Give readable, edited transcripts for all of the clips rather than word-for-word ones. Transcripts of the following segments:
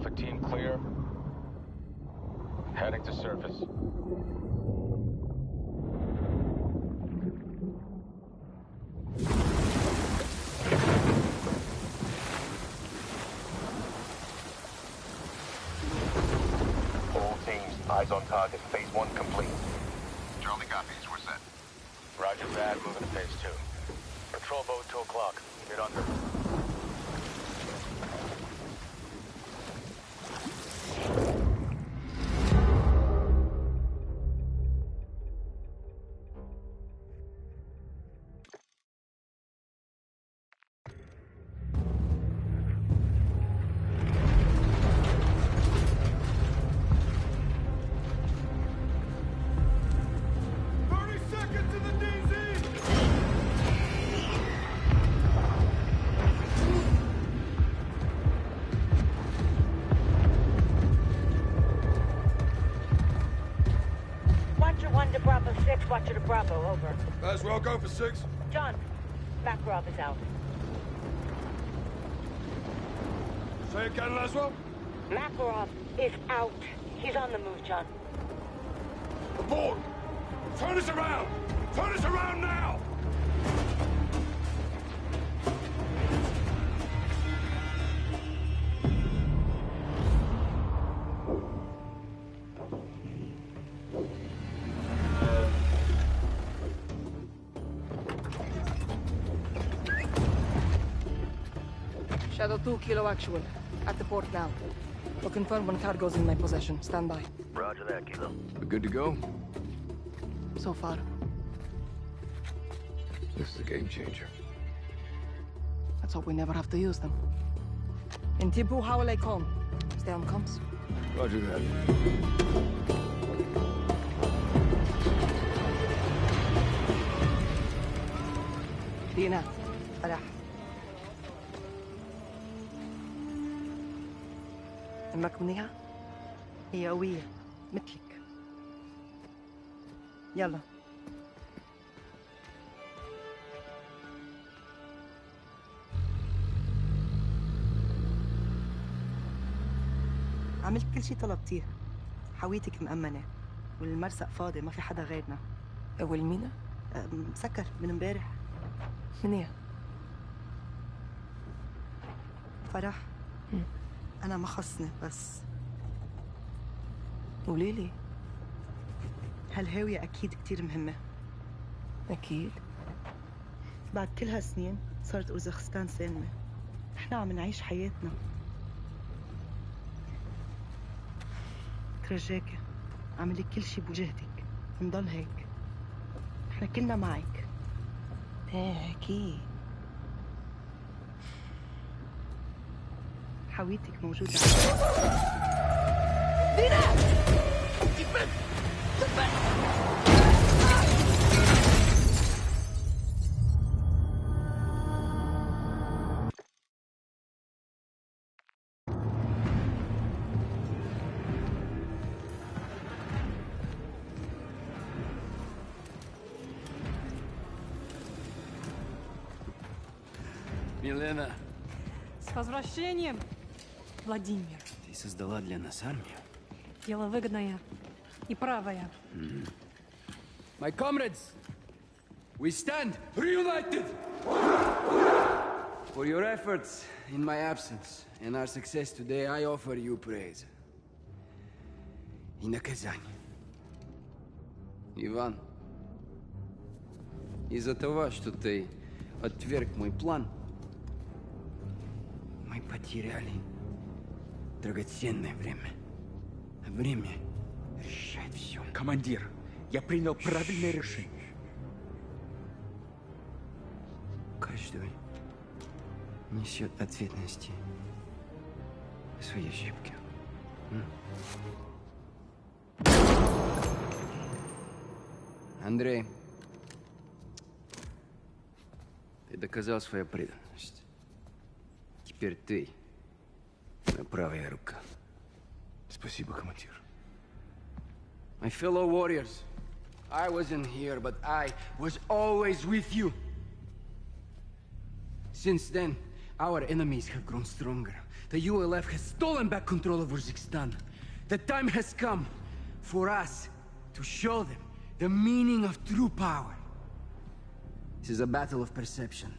Alpha team clear. Heading to surface. All teams, eyes on target. Phase 1 complete. Charlie copies. We're set. Roger that, moving to phase 2. Patrol boat 2 o'clock. Get under. Watcher to Bravo, over. Laswell, go for 6. John, Makarov is out. Say it again, Laswell. Makarov is out. He's on the move, John. Aboard! Turn us around! Turn us around now! Shadow 2, Kilo actual. At the port now. Will confirm when cargo's in my possession. Stand by. Roger that, Kilo. We're good to go? So far. This is a game changer. Let's hope we never have to use them. In Tibu Hawale Con. Stay on comms. Roger that. Dina. Farah. أمك منيحة؟ هي قوية مثلك. يلا. عملت كل شي طلبتيه. حويتك مأمنة والمرسق فاضي ما في حدا غيرنا. والمينا؟ مسكر من امبارح. منيح. فرح. أنا ما خصني بس قوليلي هالهاوية أكيد كتير مهمة. أكيد. بعد كل هالسنين صارت أوزبكستان سالمة. نحن عم نعيش حياتنا. ترجاكي اعملي كل شي بوجهتك. نضل هيك. نحن كلنا معك. ايه أكيد. حاويتك موجودة دينا! Милена, с возвращением, Владимир. ты создала для нас армию? Дело выгодное и правое. My comrades, we stand reunited for your efforts in my absence and our success today. I offer you praise и наказание. Иван, из-за того, что ты отверг мой план, мы потеряли драгоценное время. Время решает все. Командир, я принял правильное решение. Каждый несет ответственности за свои ошибки. Андрей, ты доказал свою преданность. Теперь ты моя правая рука. Спасибо, командир. My fellow warriors, I wasn't here, but I was always with you. Since then, Our enemies have grown stronger. The ULF has stolen back control of Urzikstan. The time has come for us to show them the meaning of true power. This is a battle of perception.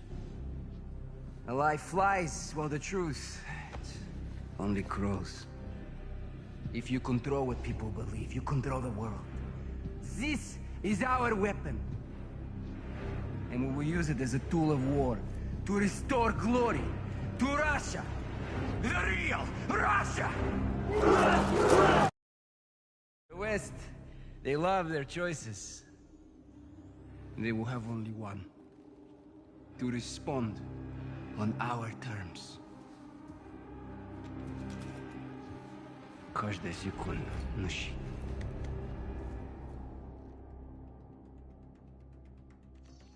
A lie flies while the truth only grows. If you control what people believe, you control the world. This is our weapon. And we will use it as a tool of war to restore glory to Russia. The real Russia! The West, they love their choices. They will have only one. To respond on our terms. Каждая секунда, ночи.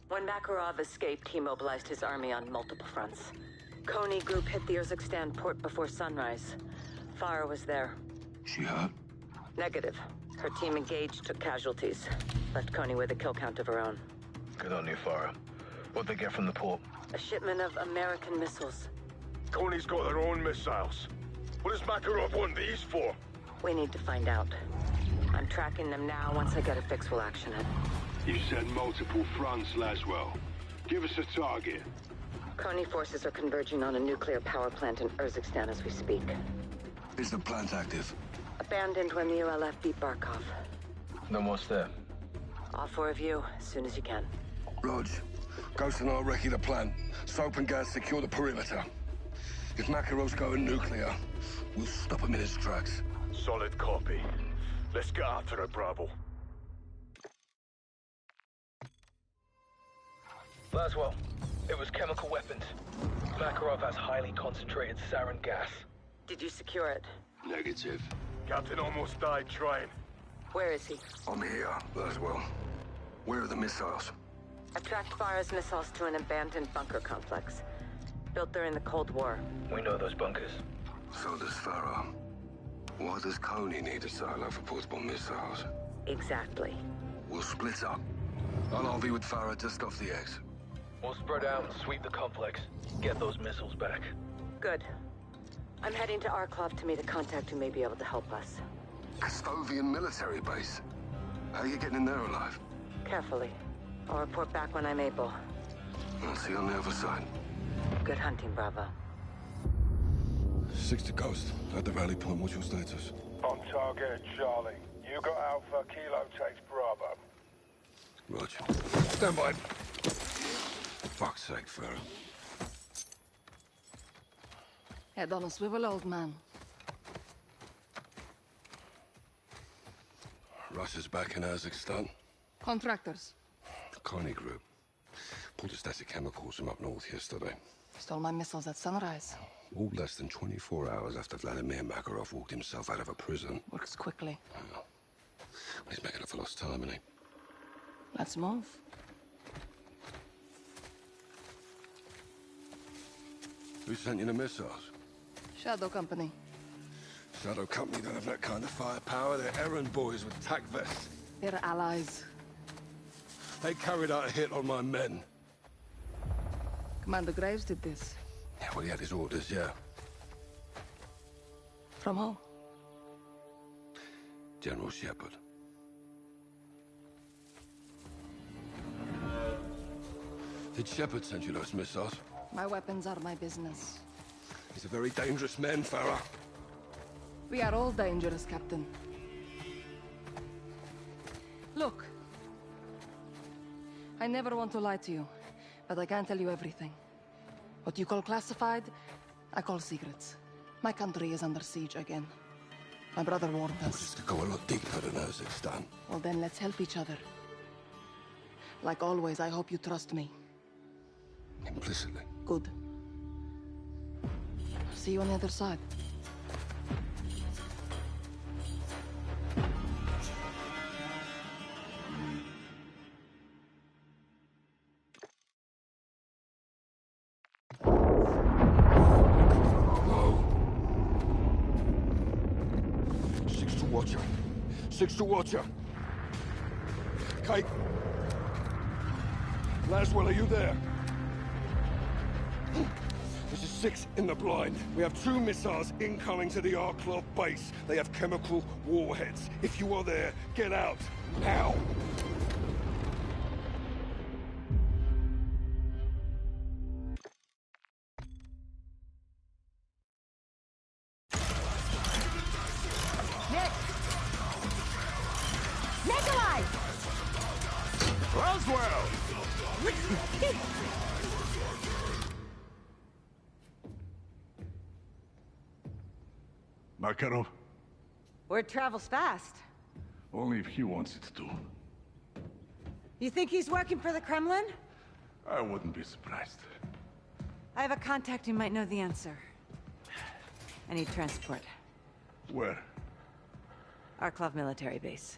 When Makarov escaped, he mobilized his army on multiple fronts. Konni group hit the Urzikstan port before sunrise. Farah was there. She hurt? Negative. Her team engaged, took casualties. Left Konni with a kill count of her own. Good on you, Farah. What'd they get from the port? A shipment of American missiles. Konni's got their own missiles. What does Makarov want these for? We need to find out. I'm tracking them now. Once I get a fix, we'll action it. You said multiple fronts, Laswell. Give us a target. Konni forces are converging on a nuclear power plant in Urzikstan as we speak. Is the plant active? Abandoned when the ULF beat Barkov. Then what's there? All four of you, as soon as you can. Rog, Ghost and I'll recce the plant. Soap and Gaz secure the perimeter. If Makarov's going nuclear, we'll stop him in his tracks. Solid copy. Let's get after it, Bravo. Laswell, it was chemical weapons. Makarov has highly concentrated sarin gas. Did you secure it? Negative. Captain almost died trying. Where is he? I'm here, Laswell. Where are the missiles? I tracked Farah's missiles to an abandoned bunker complex. Built during the Cold War. We know those bunkers. So does Farah. Why does Konni need a silo for portable missiles? Exactly. We'll split up. I'll be with Farah just off the exit. We'll spread out and sweep the complex. Get those missiles back. Good. I'm heading to Arklov to meet a contact who may be able to help us. Kastovian military base. How are you getting in there alive? Carefully. I'll report back when I'm able. I'll see you on the other side. Good hunting, Bravo. 6 to Ghost. At the rally point, what's your status? On target, Charlie. You got Alpha, Kilo takes Bravo. Roger. Stand by. Fuck's sake, Farah. Head on a swivel, old man. Russia's back in Urzikstan. Contractors. The Konni group. Pulled a stash of chemicals from up north yesterday. Stole my missiles at sunrise. All less than 24 hours after Vladimir Makarov walked himself out of a prison. Works quickly. He's making up for lost time, isn't he? Let's move. Who sent you the missiles? Shadow Company. Shadow Company don't have that kind of firepower. They're errand boys with tac vests. They're allies. They carried out a hit on my men. Commander Graves did this. Yeah, well, he had his orders, yeah. From who? General Shepard. Did Shepard send you those missiles? My weapons are my business. He's a very dangerous man, Farah. We are all dangerous, Captain. Look. I never want to lie to you, but I can't tell you everything. What you call classified, I call secrets. My country is under siege again. My brother warned us. This could go a lot deeper than Urzikstan. Well, then let's help each other. Like always, I hope you trust me. Implicitly. Good. See you on the other side. Six to Watcher. Kate. Laswell, are you there? This is 6 in the blind. We have 2 missiles incoming to the Arklov base. They have chemical warheads. If you are there, get out. Now! Nikolai! Roswell! Makarov? Word travels fast. Only if he wants it to. You think he's working for the Kremlin? I wouldn't be surprised. I have a contact who might know the answer. I need transport. Where? Arklov military base.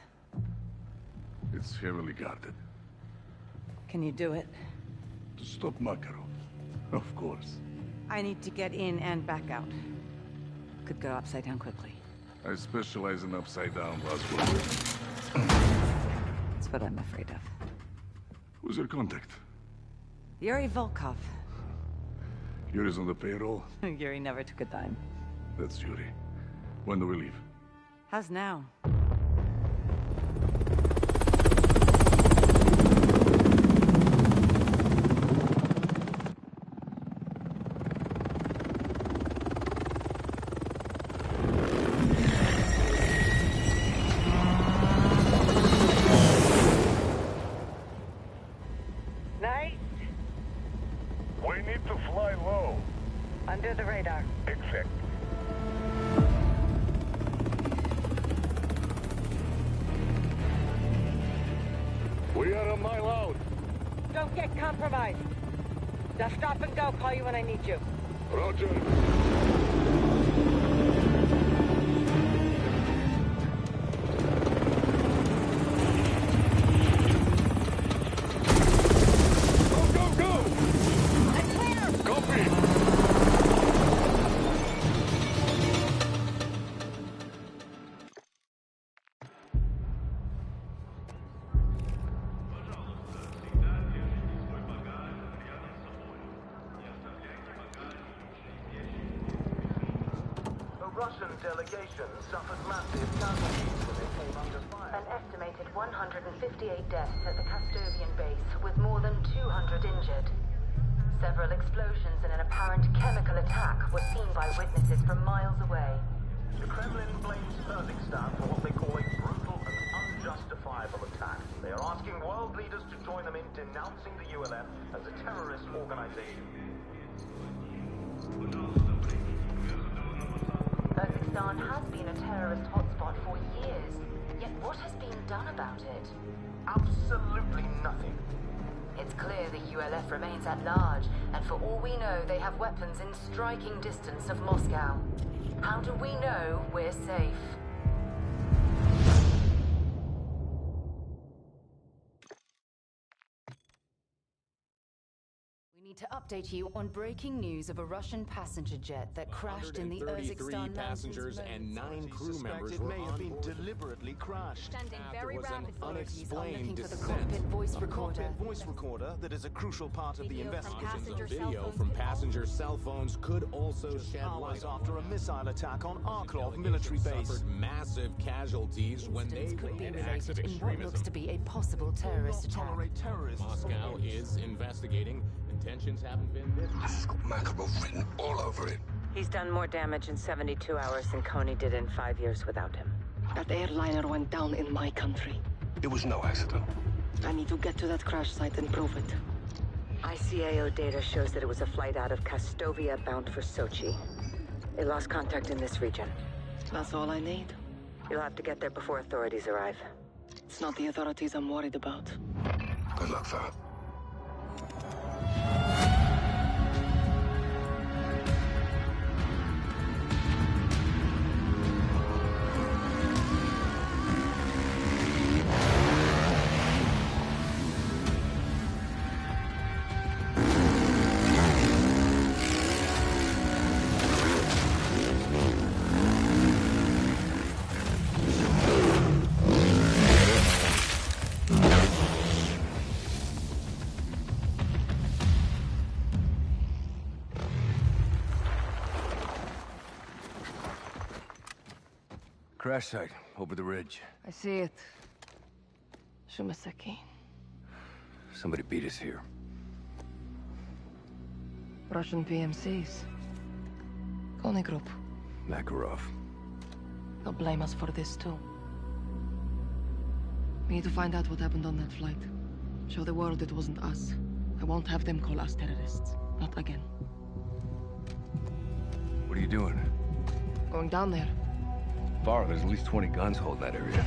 It's heavily guarded. Can you do it? To stop Makarov? Of course. I need to get in and back out. Could go upside down quickly. I specialize in upside down, Roswell. That's what I'm afraid of. Who's your contact? Yuri Volkov. Yuri's on the payroll? Yuri never took a dime. That's Yuri. When do we leave? How's now? Nice. We need to fly low. Under the radar. Exact. We are a mile out. Don't get compromised. Just stop and go. Call you when I need you. Roger. Russian delegation suffered massive casualties when they came under fire. An estimated 158 deaths at the Castovian base, with more than 200 injured. Several explosions and an apparent chemical attack were seen by witnesses from miles away. The Kremlin blames Kazakhstan for what they call a brutal and unjustifiable attack. They are asking world leaders to join them in denouncing the ULF as a terrorist organization. Kazakhstan has been a terrorist hotspot for years, yet what has been done about it? Absolutely nothing. It's clear the ULF remains at large, and for all we know, they have weapons in striking distance of Moscow. How do we know we're safe? To update you on breaking news of a Russian passenger jet that crashed in the Urzikstan passengers and 9 crew members were may have been deliberately crashed. Standing very rapid. Authorities are unexplained looking for the descent. cockpit voice A recorder. cockpit voice recorder that is a crucial part of the investigation. Video from passenger cell phones could also shed Hours light on after a missile attack on Arklov military base. suffered massive casualties when they Incidents could be were acts of related in what looks extremism. to be a possible terrorist Not attack. tolerate terrorists. Moscow is investigating. Intentions haven't been. This has got Makarov written all over it. He's done more damage in 72 hours than Coney did in 5 years without him. That airliner went down in my country. It was no accident. I need to get to that crash site and prove it. ICAO data shows that it was a flight out of Kastovia bound for Sochi. They lost contact in this region. That's all I need. You'll have to get there before authorities arrive. It's not the authorities I'm worried about. Good luck, fella. crash site, over the ridge. I see it. Shumasaki. Somebody beat us here. Russian PMCs. Kony Group. Makarov. They'll blame us for this too. We need to find out what happened on that flight. Show the world it wasn't us. I won't have them call us terrorists. Not again. What are you doing? Going down there. Farah, there's at least 20 guns holding that area.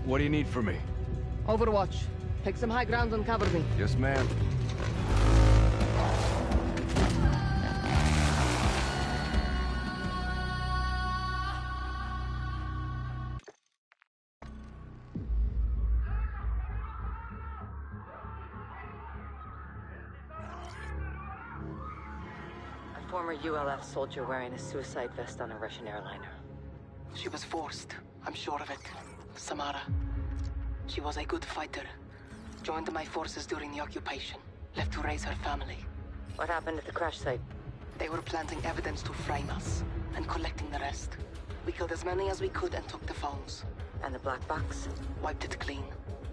What do you need from me? Overwatch. Take some high ground and cover me. Yes, ma'am. Former ULF soldier wearing a suicide vest on a Russian airliner. She was forced. I'm sure of it. Samara. She was a good fighter. Joined my forces during the occupation. Left to raise her family. What happened at the crash site? They were planting evidence to frame us, and collecting the rest. We killed as many as we could and took the phones. And the black box? Wiped it clean.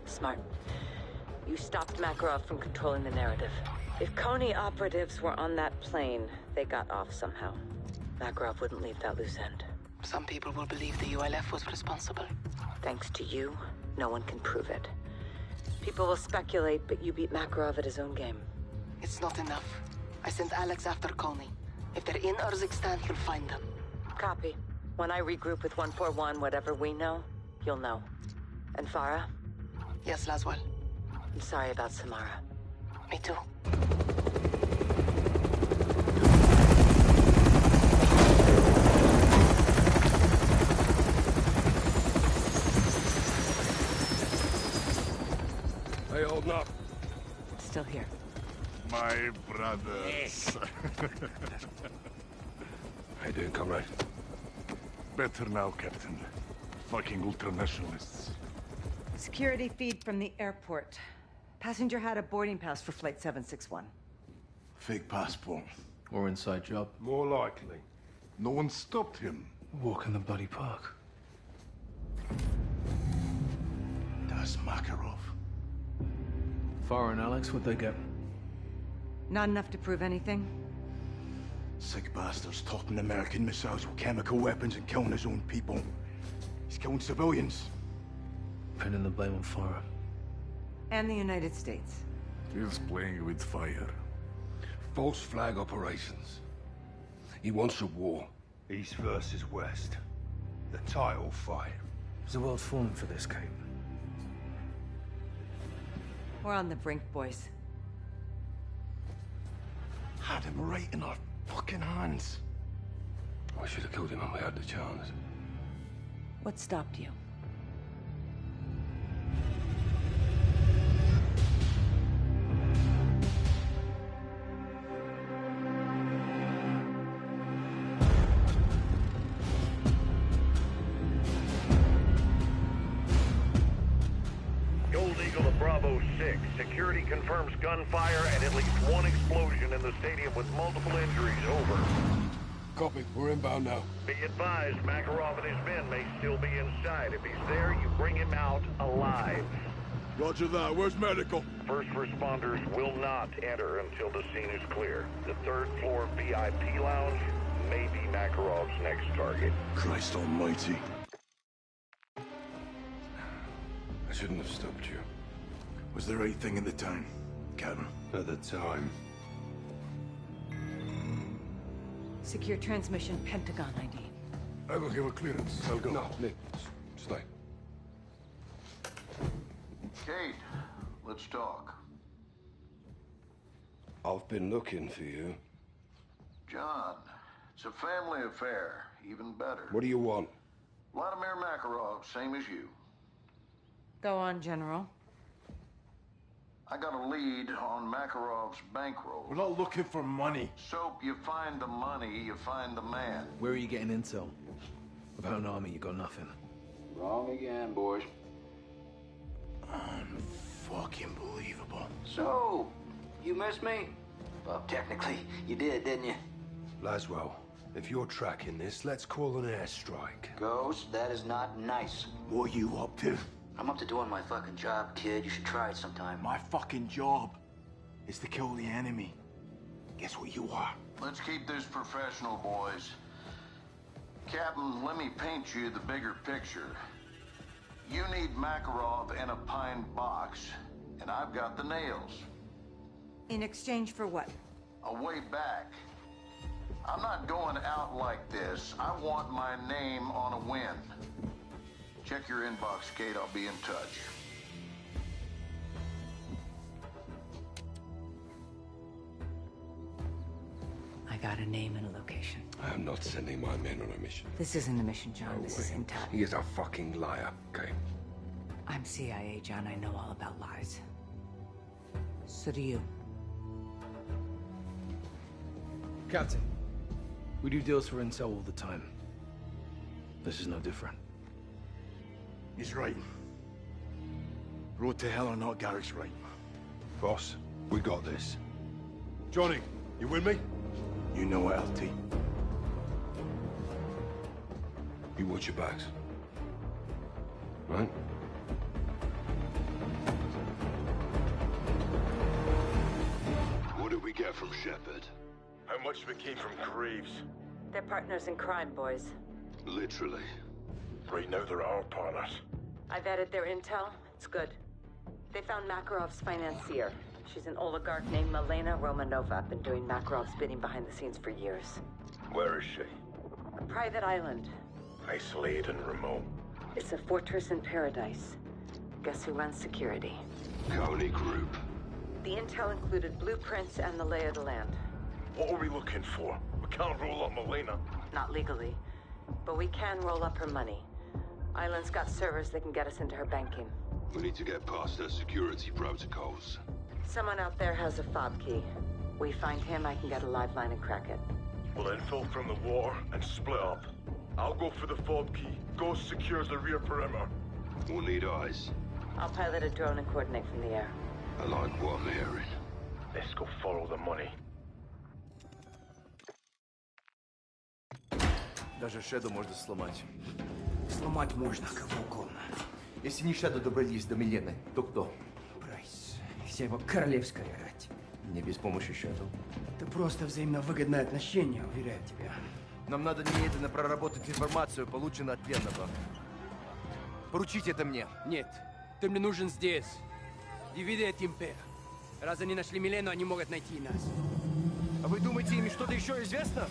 Smart. You stopped Makarov from controlling the narrative. If Kony operatives were on that plane, they got off somehow. Makarov wouldn't leave that loose end. Some people will believe the ULF was responsible. Thanks to you, no one can prove it. People will speculate, but you beat Makarov at his own game. It's not enough. I sent Alex after Kony. If they're in Urzikstan, he'll find them. Copy. When I regroup with 141, whatever we know, you'll know. And Farah? Yes, Laswell. I'm sorry about Samara. Me too. Hey, holding up. Still here. My brothers. How you doing, comrade? Better now, Captain. Fucking ultranationalists. Security feed from the airport. Passenger had a boarding pass for Flight 761. Fake passport. Or inside job. More likely. No one stopped him. Walk in the bloody park. That's Makarov. Farah and Alex, what'd they get? Not enough to prove anything. Sick bastards topping American missiles with chemical weapons and killing his own people. He's killing civilians. Pinning the blame on Farah. And the United States. He's playing with fire. False flag operations. He wants a war. East versus West. The title fight. Is the world falling for this, Kate? We're on the brink, boys. Had him right in our fucking hands. I should have killed him when we had the chance. What stopped you? Gold Eagle to Bravo 6. Security confirms gunfire and at least one explosion in the stadium with multiple injuries. Over. Copy. We're inbound now. Be advised, Makarov and his men may still be inside. If he's there, you bring him out alive. Roger that. Where's medical? First responders will not enter until the scene is clear. The third floor VIP lounge may be Makarov's next target. Christ almighty. I shouldn't have stopped you. Was the right thing at the time, Captain? At the time. Secure transmission, Pentagon ID. I will give a clearance. I'll go. No, Nick, stay. Kate, let's talk. I've been looking for you. John, it's a family affair. Even better. What do you want? Vladimir Makarov, same as you. Go on, General. I got a lead on Makarov's bankroll. We're not looking for money. Soap, you find the money, you find the man. Where are you getting intel? About an army, you got nothing. Wrong again, boys. Unfucking believable. So, you missed me? Well, technically, you did, didn't you? Laswell, If you're tracking this, let's call an airstrike. Ghost, that is not nice. What are you up to? I'm up to doing my fucking job, kid. You should try it sometime. My fucking job is to kill the enemy. Guess what you are? Let's keep this professional, boys. Captain, let me paint you the bigger picture. You need Makarov in a pine box, and I've got the nails. In exchange for what? A way back. I'm not going out like this. I want my name on a win. Check your inbox, Kate. I'll be in touch. I got a name and a location. I am not sending my men on a mission. This isn't a mission, John. No This way. is intel. He is a fucking liar, okay? I'm CIA, John. I know all about lies. So do you. Captain, we do deals for intel all the time. This is no different. He's right. Road to hell or not, Garrick's right. Boss, we got this. Johnny, you with me? You know it, LT. You watch your backs. Right? What did we get from Shepard? How much we came from Graves? They're partners in crime, boys. Literally. Right now they're our partners. I vetted their intel. It's good. They found Makarov's financier. She's an oligarch named Milena Romanova. Been doing Makarov's bidding behind the scenes for years. Where is she? A private island. Isolated and remote. It's a fortress in paradise. Guess who runs security? Coney Group. The intel included blueprints and the lay of the land. What are we looking for? We can't roll up Milena. Not legally, but we can roll up her money. Island's got servers that can get us into her banking. We need to get past their security protocols. Someone out there has a fob key. We find him, I can get a live line and crack it. We'll infill from the water and split up. I'll go for the fob key. Ghost secures the rear perimeter. We'll need eyes. I'll pilot a drone and coordinate from the air. I like what I'm hearing. Let's go follow the money. Даже Шеду можно сломать. Сломать можно кого угодно. Если не Шеду добрались до Милены, то кто? Прайс. Вся его королевская рать. Не без помощи Шеду. Это просто взаимно выгодное отношение, уверяю тебя. Нам надо немедленно проработать информацию, полученную от пленного. Поручите это мне. Нет, ты мне нужен здесь. Дивиде et Impera. Раз они нашли Милену, они могут найти и нас. А вы думаете, им что-то еще известно?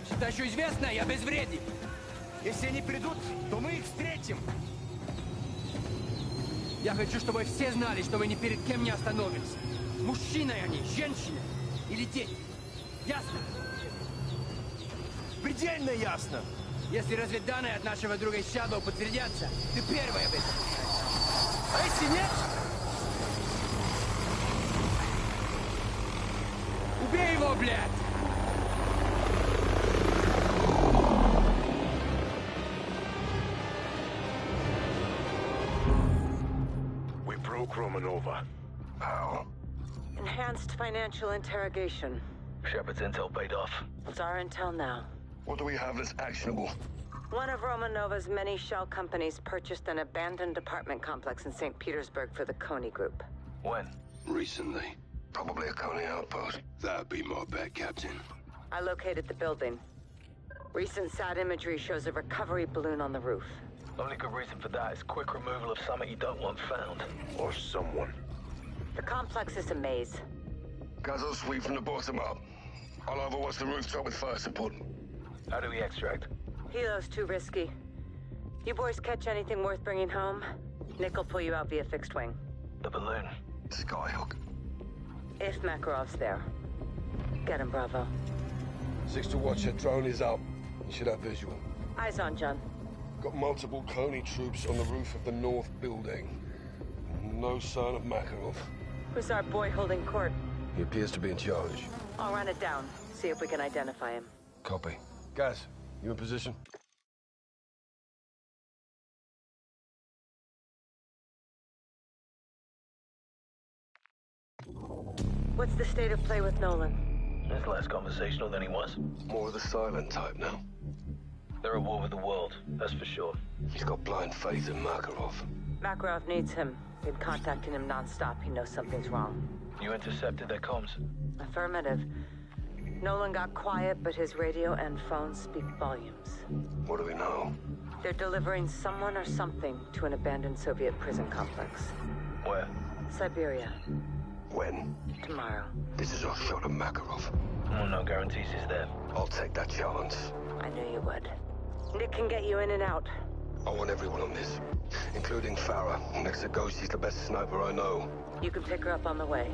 Что еще известно, я безвреден. Если они придут, то мы их встретим. Я хочу, чтобы все знали, что мы ни перед кем не остановимся. Мужчины они, женщины или дети. Ясно? Предельно ясно. Если разведданные от нашего друга Shadow подтвердятся, ты первая в этом. А если нет? Убей его, блядь! We broke Romanova. How? Enhanced financial interrogation. Shepard's intel paid off. It's our intel now. What do we have that's actionable? One of Romanova's many shell companies purchased an abandoned apartment complex in St. Petersburg for the Coney Group. When? Recently. Probably a Coney outpost. That'd be my bet, Captain. I located the building. Recent SAT imagery shows a recovery balloon on the roof. Only good reason for that is quick removal of something you don't want found. Or someone. The complex is a maze. Guys will sweep from the bottom up. I'll overwatch the rooftop with fire support. How do we extract? Helo's too risky. You boys catch anything worth bringing home? Nick will pull you out via fixed wing. The balloon. Skyhook. If Makarov's there. Get him, Bravo. 6 to watch, your drone is up. You should have visual. Eyes on, John. Got multiple Coney troops on the roof of the north building. No sign of Makarov. Who's our boy holding court? He appears to be in charge. I'll run it down. See if we can identify him. Copy. Guys, you in position? What's the state of play with Nolan? He's less conversational than he was. More of the silent type now. They're at war with the world, that's for sure. He's got blind faith in Makarov. Makarov needs him. Been contacting him non-stop. He knows something's wrong. You intercepted their comms? Affirmative. Nolan got quiet, but his radio and phone speak volumes. What do we know? They're delivering someone or something to an abandoned Soviet prison complex. Where? Siberia. When? Tomorrow. This is our shot at Makarov. Well, no guarantees he's there. I'll take that chance. I knew you would. Nick can get you in and out. I want everyone on this, including Farah. Next to Ghost, she's the best sniper I know. You can pick her up on the way.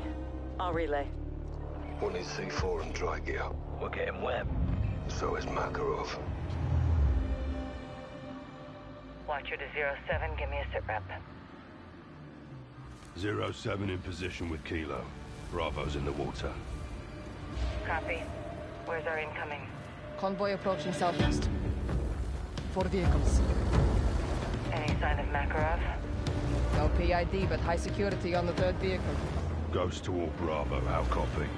I'll relay. One is C4 and dry gear. We're getting wet. So is Makarov. Watcher to 07, give me a sit rep. 07 in position with Kilo. Bravo's in the water. Copy. Where's our incoming? Convoy approaching southwest. 4 vehicles. Any sign of Makarov? No PID, but high security on the 3rd vehicle. Ghost to all Bravo, how copy?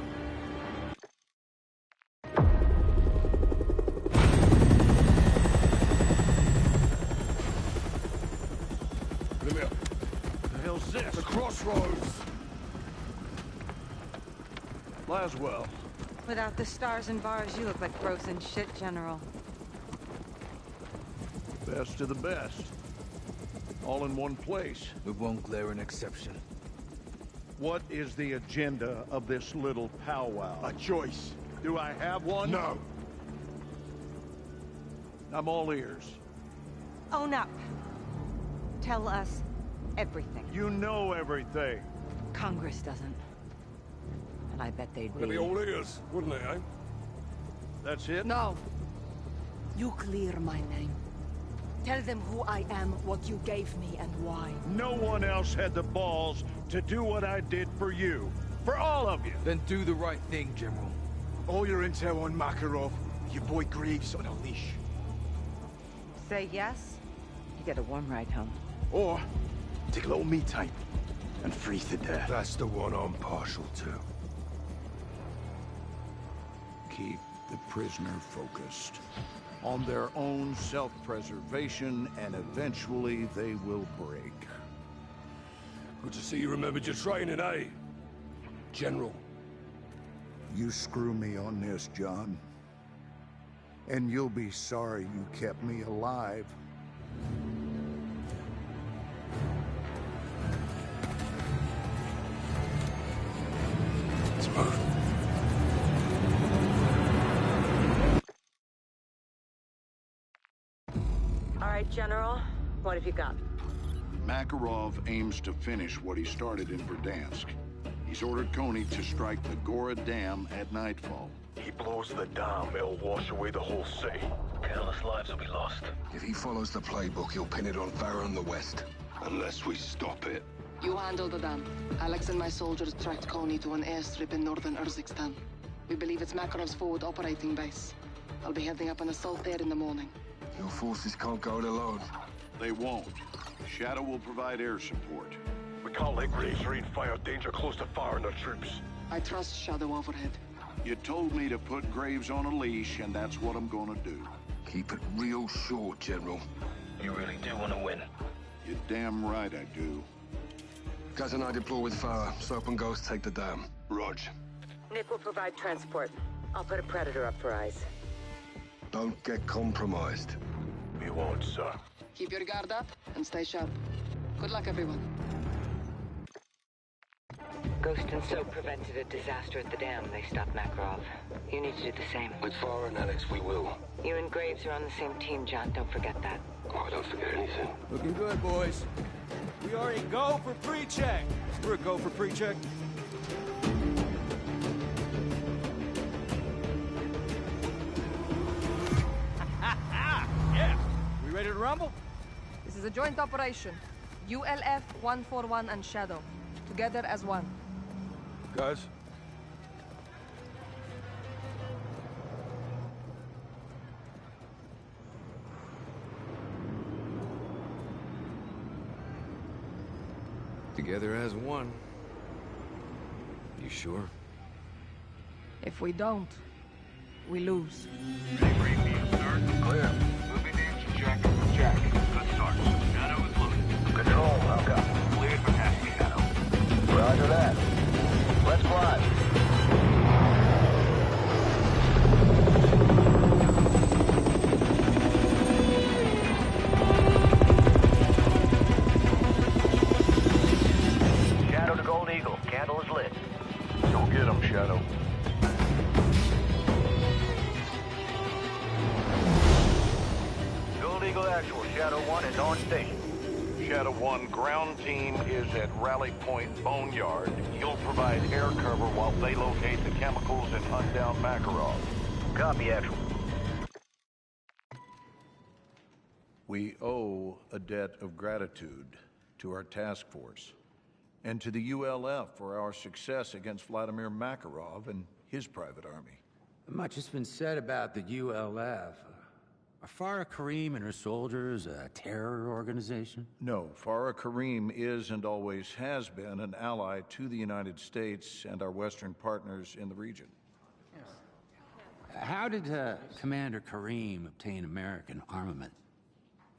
Come here. The hell's this? The crossroads! Laswell. Without the stars and bars, you look like frozen shit, General. Best of the best. All in one place. With one glaring exception. What is the agenda of this little powwow? A choice. Do I have one? No. I'm all ears. Own up. Tell us everything. You know everything. Congress doesn't. And I bet they'd They'd be all ears, wouldn't they, eh? That's it? No. You clear my name. Tell them who I am, what you gave me, and why. No one else had the balls to do what I did for you. For all of you. Then do the right thing, General. All your intel on Makarov, your boy Greaves on a leash. Say yes, you get a warm ride home. Or take a little me time and freeze to death. That's the one I'm partial to. Keep the prisoner focused on their own self-preservation, and eventually they will break. Good to see you remembered your training, eh? General. You screw me on this, John. And you'll be sorry you kept me alive. Let's move. All right, General. What have you got? Makarov aims to finish what he started in Verdansk. He's ordered Konni to strike the Gora Dam at nightfall. He blows the dam, it'll wash away the whole city. Countless lives will be lost. If he follows the playbook, he'll pin it on Farah in the west. Unless we stop it. You handle the dam. Alex and my soldiers tracked Konni to an airstrip in northern Urzikstan. We believe it's Makarov's forward operating base. I'll be heading up an assault there in the morning. Your forces can't go it alone. They won't. Shadow will provide air support. We can't let Graves rain fire danger close to Farah and their troops. I trust Shadow overhead. You told me to put Graves on a leash, and that's what I'm gonna do. Keep it real short, General. You really do want to win. You're damn right I do. Gaz and I deploy with Farah. Soap and Ghost take the dam. Rog. Nick will provide transport. I'll put a Predator up for eyes. Don't get compromised. We won't, sir. Keep your guard up and stay sharp. Good luck, everyone. Ghost and Soap prevented a disaster at the dam. They stopped Makarov. You need to do the same. With Farah and Alex, we will. You and Graves are on the same team, John. Don't forget that. Oh, I don't forget anything. Looking good, boys. We are a go for pre-check. We're a go for pre-check. Yeah. We ready to rumble? This is a joint operation. ULF 141 and Shadow. Together as one. Guys? Together as one. You sure? If we don't, we lose. Clear. Moving in, check. Good start. Shadow is loaded. Control, welcome. Cleared for taxi, Shadow. Roger that. Let's fly. Shadow to Gold Eagle. Candle is lit. Go get him, Shadow. Gold Eagle Actual. Shadow 1 is on station. Shadow 1, ground team is at Rally Point Boneyard. You'll provide air cover while they locate the chemicals and hunt down Makarov. Copy, Actual. We owe a debt of gratitude to our task force and to the ULF for our success against Vladimir Makarov and his private army. Much has been said about the ULF. Are Farah Karim and her soldiers a terror organization? No, Farah Karim is and always has been an ally to the United States and our Western partners in the region. How did Commander Karim obtain American armament?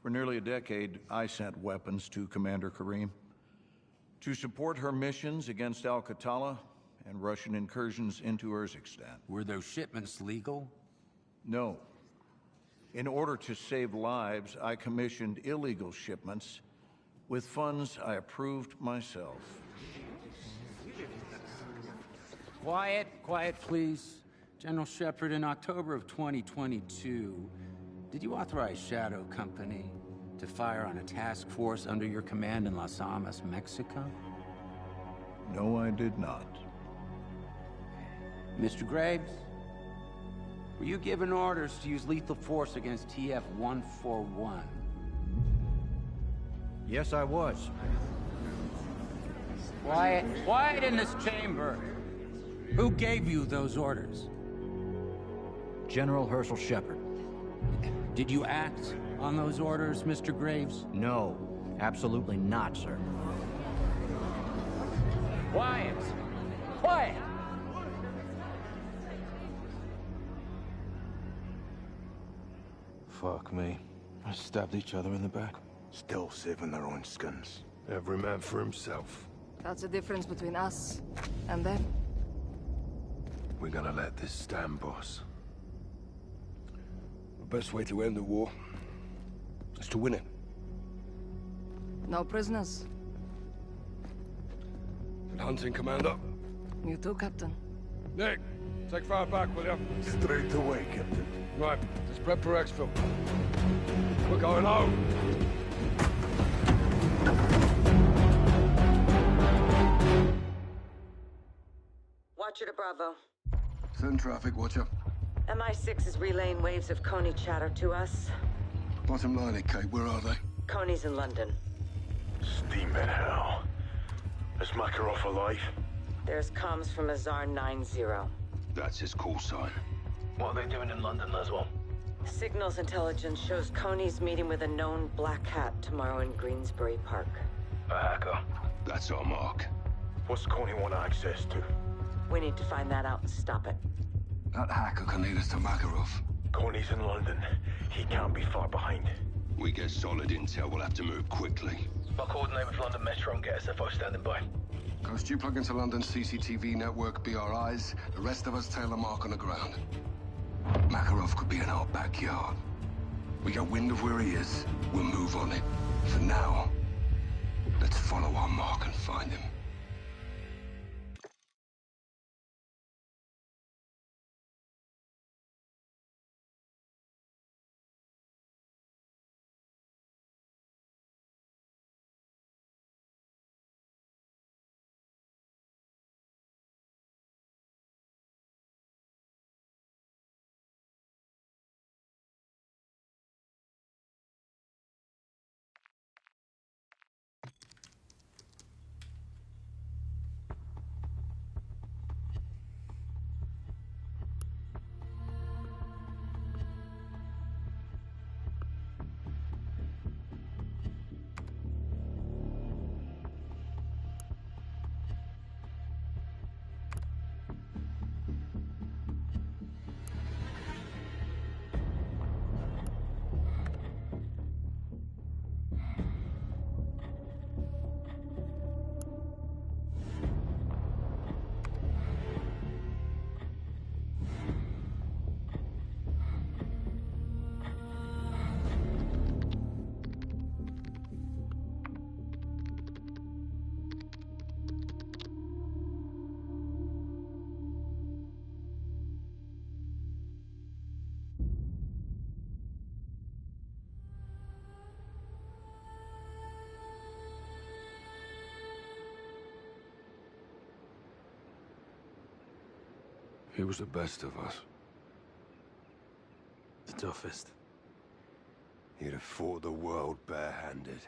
For nearly a decade, I sent weapons to Commander Karim to support her missions against Al-Qatala and Russian incursions into Urzikstan. Were those shipments legal? No. In order to save lives, I commissioned illegal shipments with funds I approved myself. Quiet, please. General Shepard, in October of 2022, did you authorize Shadow Company to fire on a task force under your command in Las Almas, Mexico? No, I did not. Mr. Graves? Were you given orders to use lethal force against TF-141? Yes, I was. Quiet in this chamber. Who gave you those orders? General Herschel Shepard. Did you act on those orders, Mr. Graves? No, absolutely not, sir. Quiet! Fuck me. I stabbed each other in the back. Still saving their own skins. Every man for himself. That's the difference between us and them. We're gonna let this stand, boss. The best way to end the war is to win it. No prisoners. Good hunting, Commander. You too, Captain. Nick, take fire back, will you? Straight away, Captain. Right, let's prep for exfil. We're going home. Watcher to Bravo. Send traffic, watcher. MI6 is relaying waves of Coney chatter to us. Bottom line it, Kate, where are they? Coney's in London. Steaming hell. Is Makarov alive? There's comms from Azar 90. That's his call sign. What are they doing in London, Laswell? Signals intelligence shows Coney's meeting with a known Black Hat tomorrow in Greensbury Park. A hacker. That's our mark. What's Coney want access to? We need to find that out and stop it. That hacker can lead us to Makarov. Coney's in London. He can't be far behind. We get solid intel, we'll have to move quickly. I'll coordinate with London Metro and get SFO standing by. Coast, you plug into London's CCTV network, BRIs. The rest of us tail a mark on the ground. Makarov could be in our backyard. We get wind of where he is, we'll move on it. For now, let's follow our mark and find him. He was the best of us. The toughest. He'd have fought the world barehanded.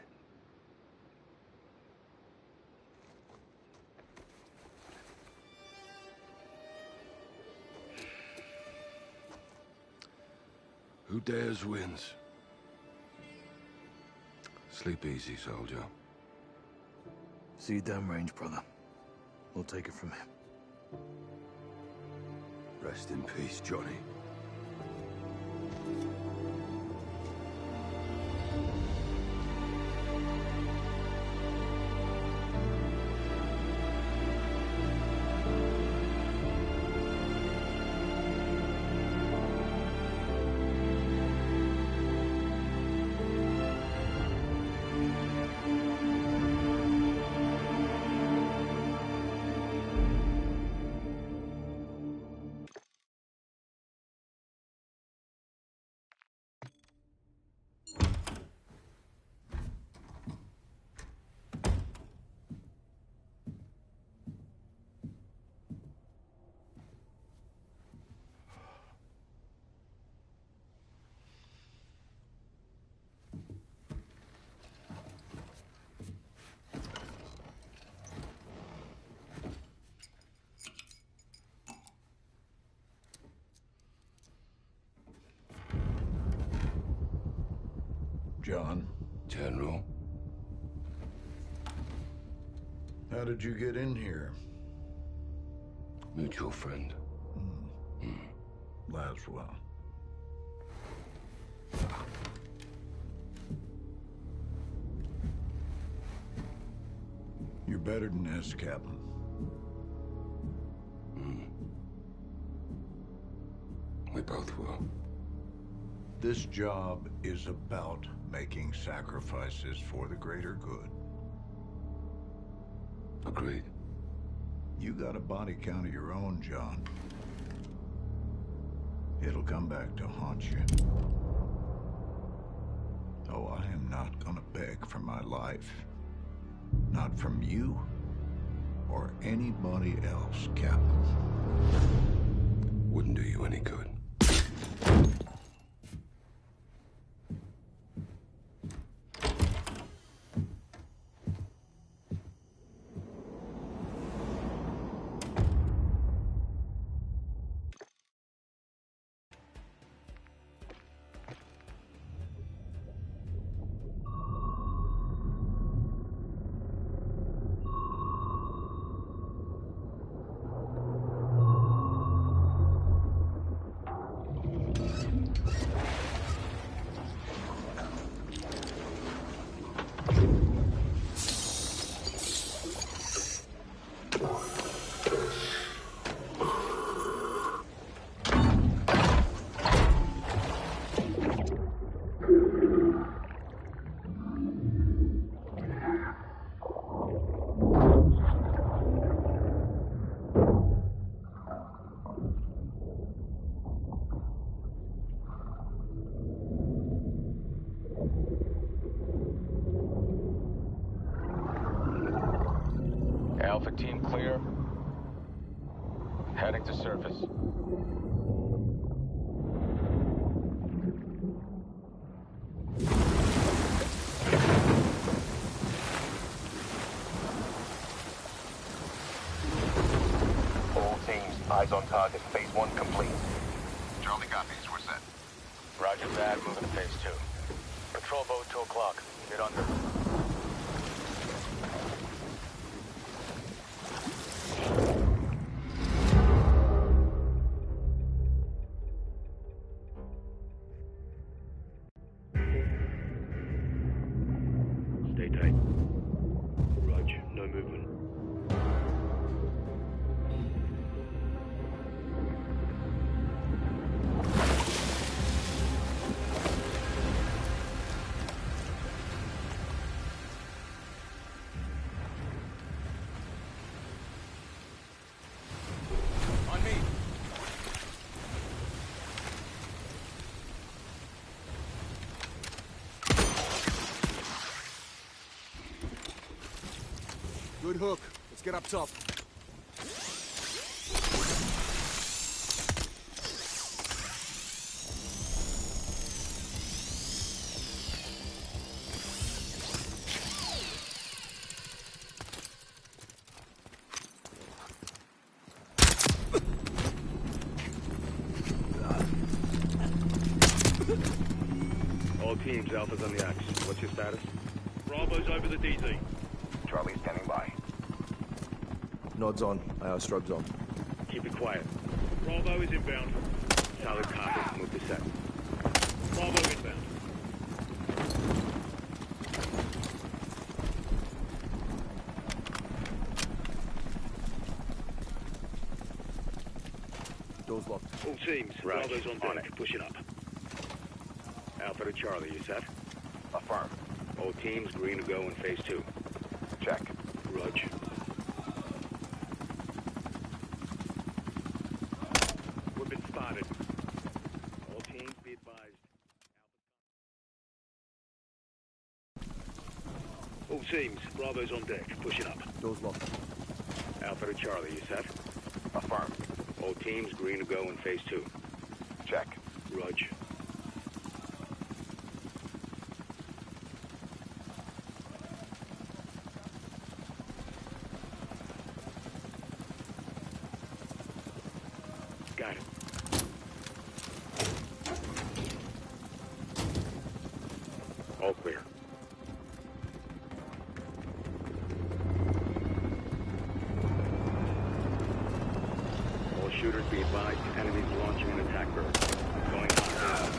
Who dares wins. Sleep easy, soldier. See you downrange, brother. We'll take it from him. Rest in peace, Johnny. John? General? How did you get in here? Mutual friend. Laswell. You're better than this, Captain. We both will. This job is about making sacrifices for the greater good. Agreed. You got a body count of your own, John. It'll come back to haunt you. Oh, I am not gonna beg for my life. Not from you or anybody else, Captain. Wouldn't do you any good. Alpha team clear. Heading to surface. All teams, eyes on target. Phase 1 complete. Charlie copies. We're set. Roger that. Moving to phase 2. Patrol boat 2 o'clock. Get under. Stay tight. Roger, no movement. On me. Good hook. Let's get up top. All teams, Alpha's on the X. What's your status? Bravo's over the DZ. Charlie standing by. Nods on. IR strobes on. Keep it quiet. Bravo is inbound. Solid copy. Move to set. Bravo inbound. Doors locked. All teams, Right. Bravo's on deck. On it. Push it up. Alpha to Charlie, you set? Affirm. All teams, green to go in phase 2. Check. Roger. We've been spotted. All teams, be advised. All teams, Bravo's on deck. Push it up. Doors locked. Alpha to Charlie, you set? Affirm. All teams, green to go in phase 2. Check. Roger. Got it. All clear. All shooters be advised, enemies launching an attack bird. Going hot.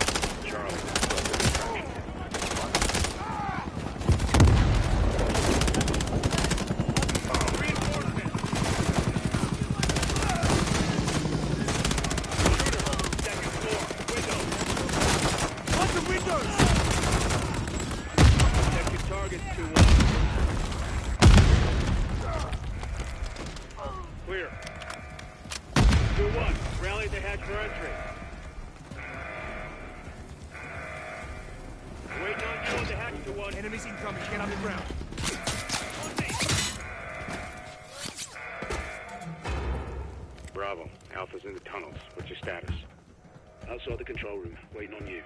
Charlie, focus distraction. Target 2-1. Clear. 2-1. Rally the hatch for entry. Waiting on you on the hatch, 2-1. Enemies incoming. Get on the ground. Bravo. Alpha's in the tunnels. What's your status? Outside the control room. Waiting on you.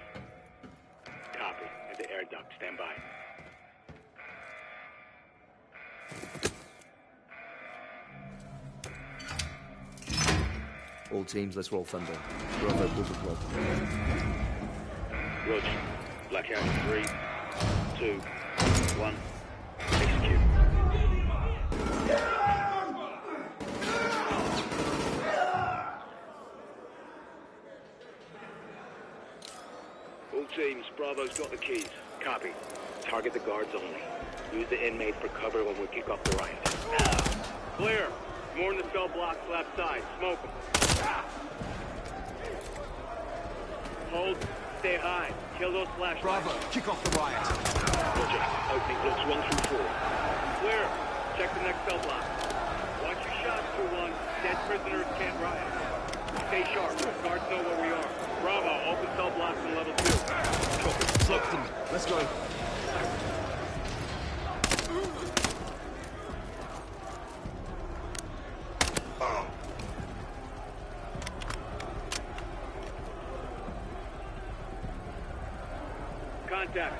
Copy. At the air duct. Stand by. All teams, let's roll thunder. Bravo, pull the plug. Roger. Blackout in 3, 2, 1. Execute. All teams, Bravo's got the keys. Copy. Target the guards only. Use the inmates for cover when we kick off the riot. Clear. More in the cell blocks left side. Smoke them. Hold. Stay high. Kill those flashlights. Bravo, kick off the riot. Roger. Opening blocks 1 through 4. Clear. Check the next cell block. Watch your shots, 2-1. Dead prisoners can't riot. Stay sharp. Guards know where we are. Bravo. Open cell blocks on level 2. Clock them. Let's go. Contact.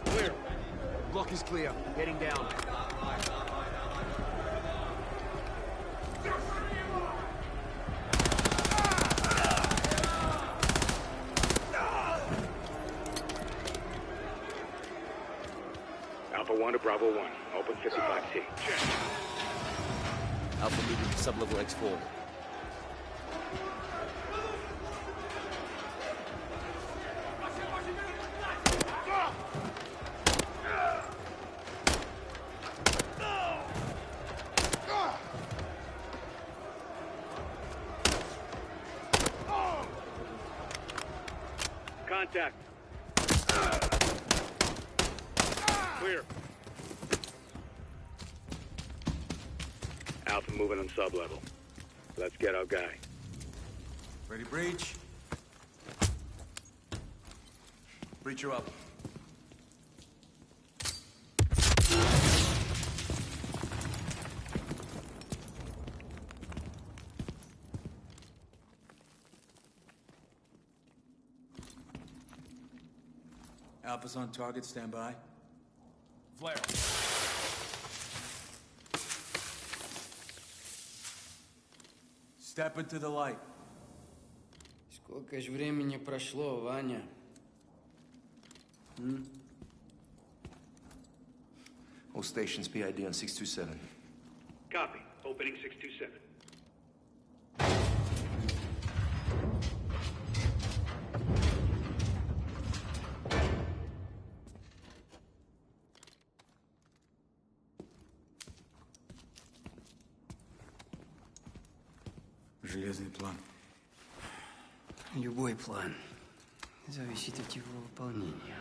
Clear. Block is clear. Heading down. Alpha 1 to Bravo 1. Open 55C. Check. Alpha moving to sub-level X4. Contact. Clear. Alpha moving on sub-level. Let's get our guy. Ready, breach? Breacher up. Alpha's on target, stand by. Flare. Step into the light. Сколько ж времени прошло, Ваня? All stations PID on 627. Copy. Opening 627. Железный план. Любой план зависит от его выполнения.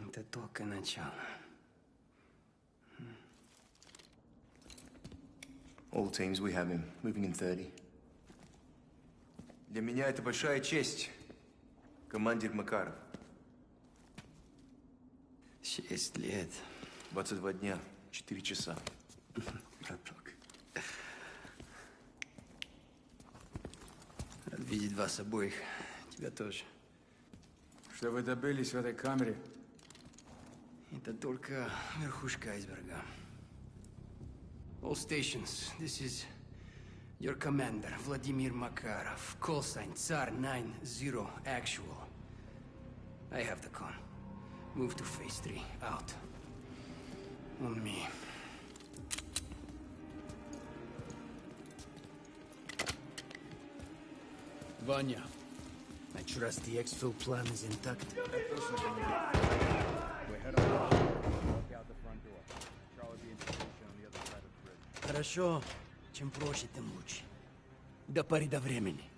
Это только начало. All teams, we have him. Moving in 30. Для меня это большая честь, командир Макаров. 6 лет. 22 дня, 4 часа. Браток. Рад видеть вас обоих. Тебя тоже. Что вы добились в этой камере? Это только верхушка айсберга. All stations, this is your commander, Vladimir Makarov. Call sign Tsar 90 actual. I have the con. Move to phase 3. Out. On me. Vanya, I trust the exfil plan is intact. We're head on. Walk out the front door. Charlie be in position on the other side of the bridge. Хорошо. Чем проще, тем лучше. До поры до времени.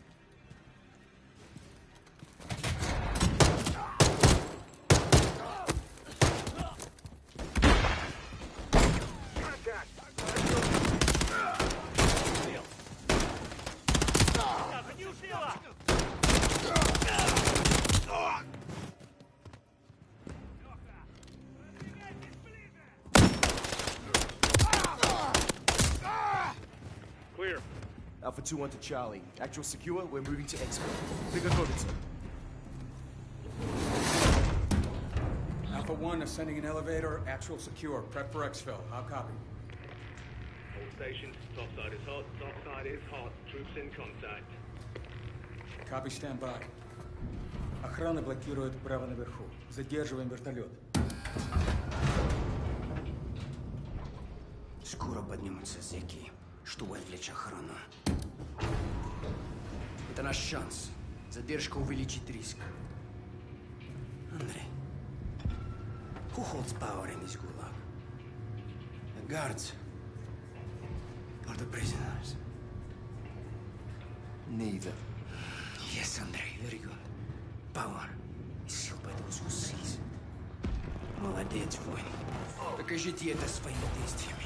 Clear. Alpha 2-1 to Charlie. Actual secure, we're moving to Expo. Приготовиться. Alpha 1 ascending an elevator, actual secure. Prep for exfil. How copy? All stations, top side is hot, top side is hot. Troops in contact. Copy, stand by. Охрана блокирует право наверху. Задерживаем вертолет. Скоро поднимутся зэки, чтобы отвлечь охрану. Это наш шанс. Задержка увеличит риск. Андрей, who holds power in this gulag? The guards or the prisoners? Neither. Yes, Andrei, very good. Power is held by those who seize. Молодец, воин. Покажите это своими действиями.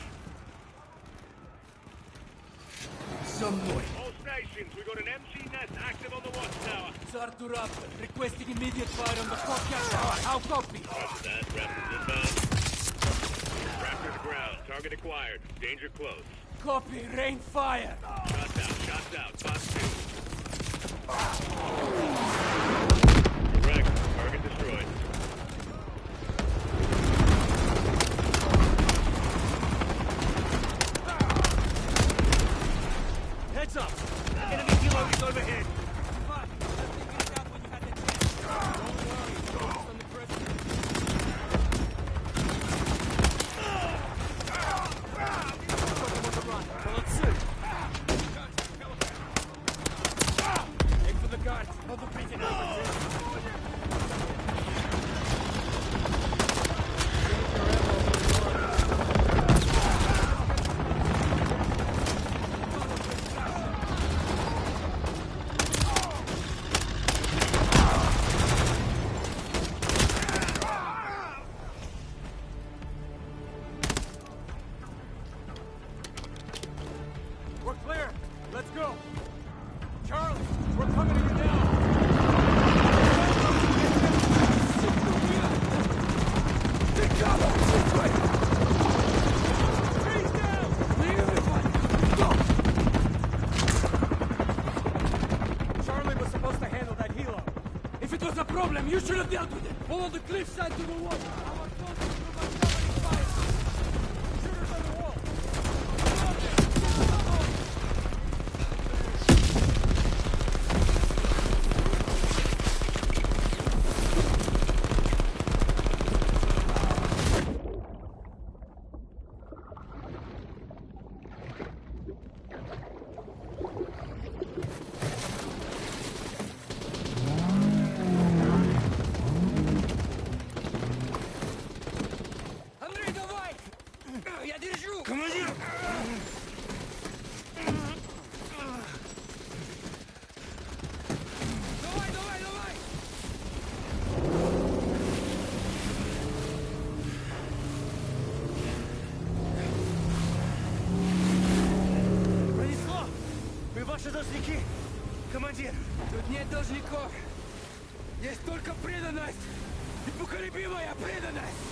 За мной! All stations, we got an MC nest active on the watchtower. Tsar Turaptor, requesting immediate fire on the forecast tower. How copy? Roger that, Raptor's inbound. Raptor to ground, target acquired. Danger close. Copy, rain fire! Shots out, box 2. Correct, target destroyed. Heads up! Enemy helo is overhead! Aim for the guards, not the prisoners! We're clear. Let's go. Charlie, we're coming to you now. Take cover. This way. Freeze down. Lead everyone. Go. Charlie was supposed to handle that helo. If it was a problem, you should have dealt with it. Follow the cliffside to the wall. Our soldiers provide covering fire. Shooters on the wall. Ваши должники, командир. Тут нет должников. Есть только преданность. Непоколебимая преданность.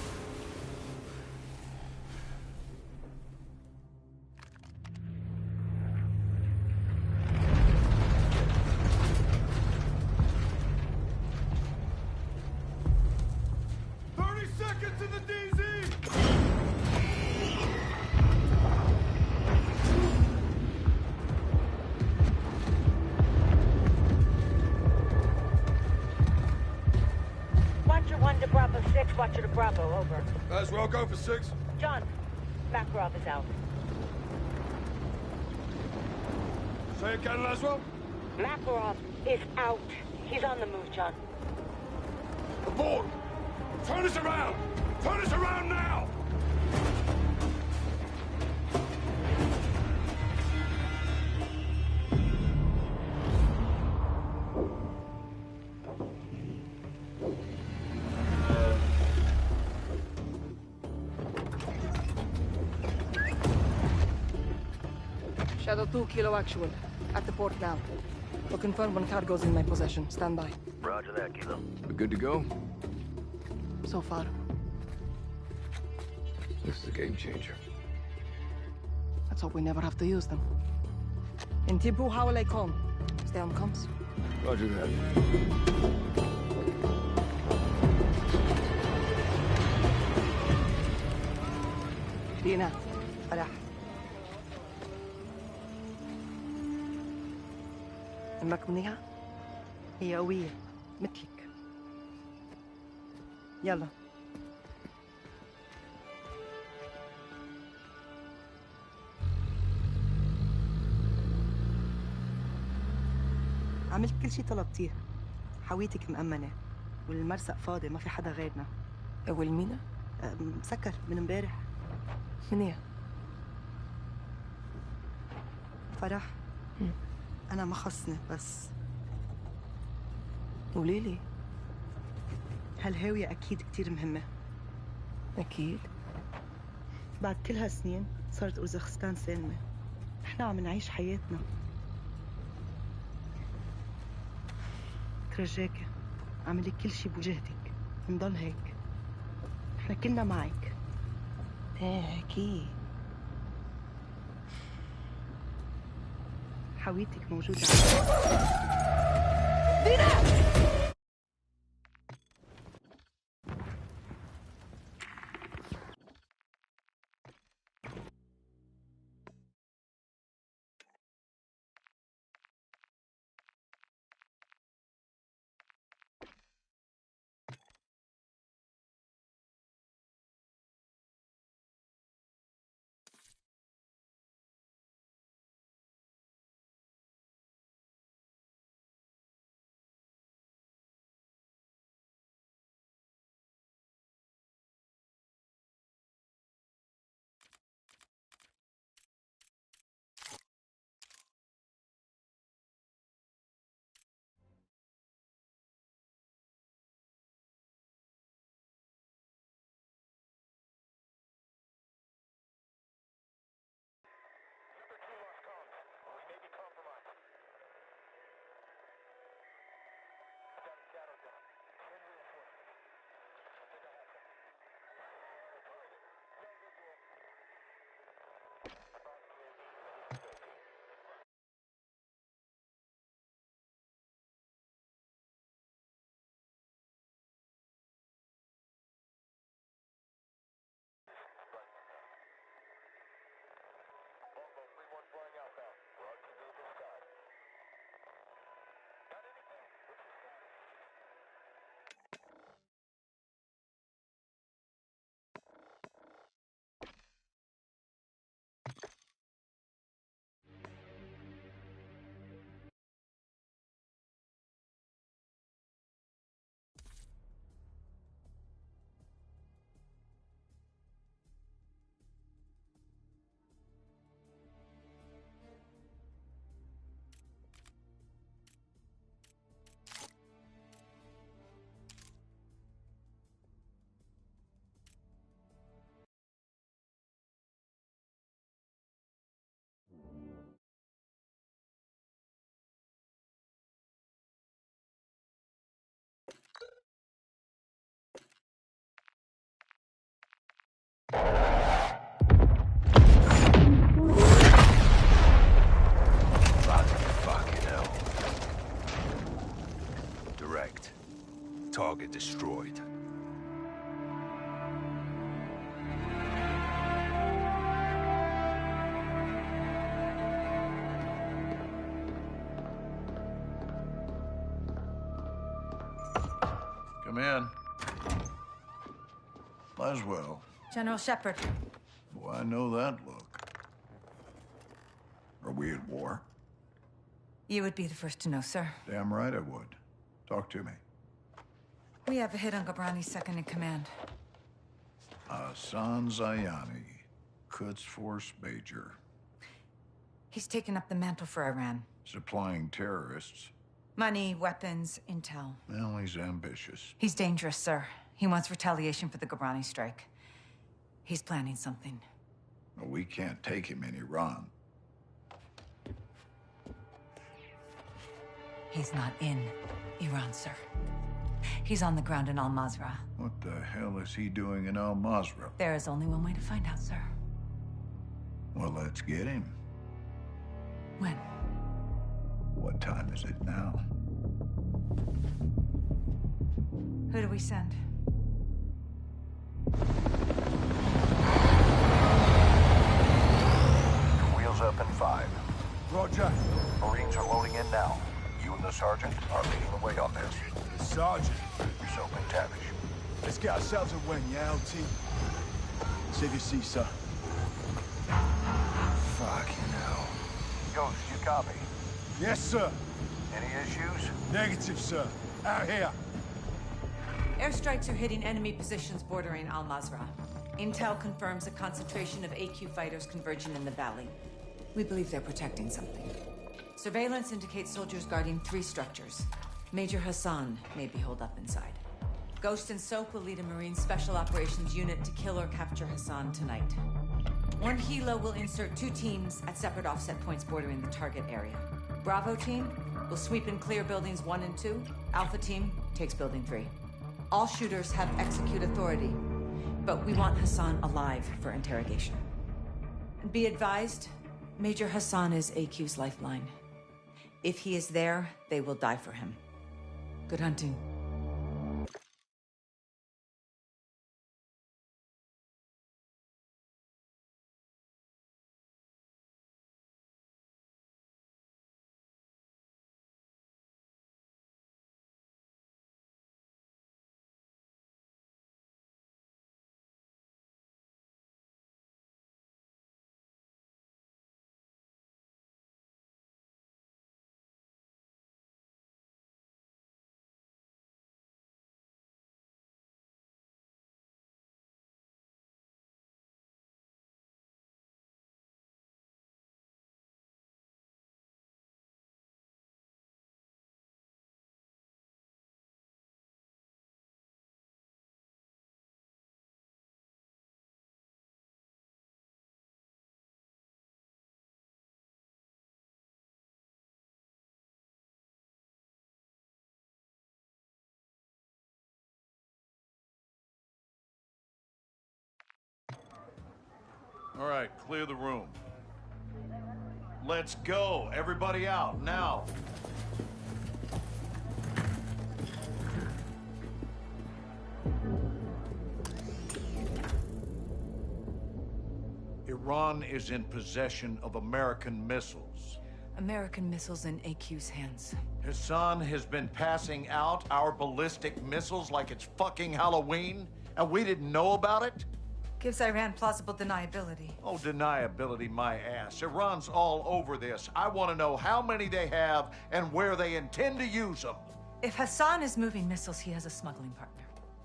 Watcher to Bravo, over. Might as well go for 6. John, Makarov is out. Say again, Laswell? Makarov is out. He's on the move, John. Aboard! Turn us around! Turn us around now! Shadow 2, Kilo actual. At the port now. We'll confirm when cargo's in my possession. Stand by. Roger that, Kilo. We're good to go? So far. This is a game changer. Let's hope we never have to use them. Intibu Hawalei-Kom. Stay on comms. Roger that. دينا فرح أمك منيحة؟ هي قوية مثلك. يلا عملت كل شي طلبتيه. حاويتك مأمنة والمرسق فاضي، ما في حدا غيرنا. والمينا؟ مسكر من امبارح. منيح. فرح أنا ما خصني بس قوليلي. هالهاوية أكيد كتير مهمة. أكيد. بعد كل هالسنين صارت أوزبكستان سالمة. نحن عم نعيش حياتنا. ترجاكي اعملي كل شي بوجهتك. نضل هيك. نحن كلنا معك. ايه أكيد. حاويتك موجودة دينا! Target destroyed. Come in. Laswell. General Shepard. Oh, I know that look. Are we at war? You would be the first to know, sir. Damn right I would. Talk to me. We have a hit on Ghobrani's second in command. Hassan Zyani, Quds Force Major. He's taken up the mantle for Iran. Supplying terrorists. Money, weapons, intel. Well, he's ambitious. He's dangerous, sir. He wants retaliation for the Ghobrani strike. He's planning something. Well, we can't take him in Iran. He's not in Iran, sir. He's on the ground in Al-Mazrah. What the hell is he doing in Al-Mazrah? There is only one way to find out, sir. Well, let's get him. When? What time is it now? Who do we send? Wheels up in 5. Roger. Marines are loading in now. You and the sergeant are leading the way on this. The sergeant? Yourself and Tavish. Let's get ourselves a win, yeah, LT? Save your seat, sir. Fucking hell. Ghost, you copy? Yes, sir. Any issues? Negative, sir. Out here. Airstrikes are hitting enemy positions bordering Al-Mazrah. Intel confirms a concentration of AQ fighters converging in the valley. We believe they're protecting something. Surveillance indicates soldiers guarding 3 structures. Major Hassan may be holed up inside. Ghost and Soap will lead a Marine Special Operations unit to kill or capture Hassan tonight. 1 Helo will insert 2 teams at separate offset points bordering the target area. Bravo team will sweep and clear buildings 1 and 2. Alpha team takes building 3. All shooters have execute authority, but we want Hassan alive for interrogation. And be advised, Major Hassan is AQ's lifeline. If he is there, they will die for him. Good hunting. All right, clear the room. Let's go. Everybody out, now. Iran is in possession of American missiles. American missiles in AQ's hands. Hassan has been passing out our ballistic missiles like it's fucking Halloween, and we didn't know about it? Gives Iran plausible deniability. Oh, deniability my ass. Iran's all over this. I want to know how many they have and where they intend to use them. If Hassan is moving missiles, he has a smuggling partner.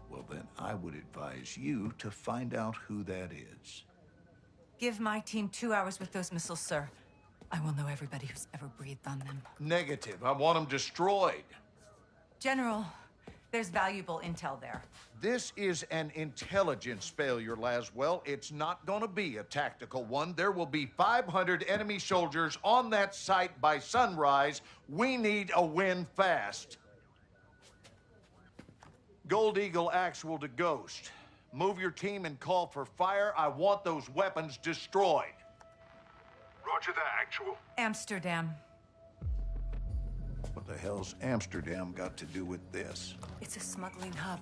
Well, then I would advise you to find out who that is. Give my team 2 hours with those missiles, sir. I will know everybody who's ever breathed on them. Negative. I want them destroyed. General, there's valuable intel there. This is an intelligence failure, Laswell. It's not gonna be a tactical one. There will be 500 enemy soldiers on that site by sunrise. We need a win fast. Gold Eagle actual to Ghost. Move your team and call for fire. I want those weapons destroyed. Roger that, actual. Amsterdam. What the hell's Amsterdam got to do with this? It's a smuggling hub.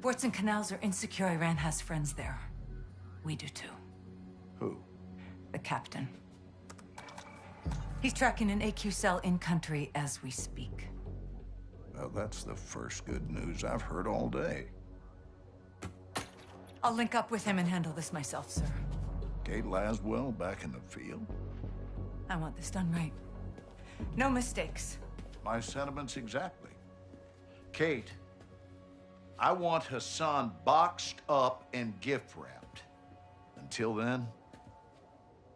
Ports and canals are insecure. Iran has friends there. We do too. Who? The captain. He's tracking an AQ cell in country as we speak. Well, that's the first good news I've heard all day. I'll link up with him and handle this myself, sir. Kate Laswell back in the field? I want this done right. No mistakes. My sentiments exactly. Kate, I want Hassan boxed up and gift wrapped. Until then,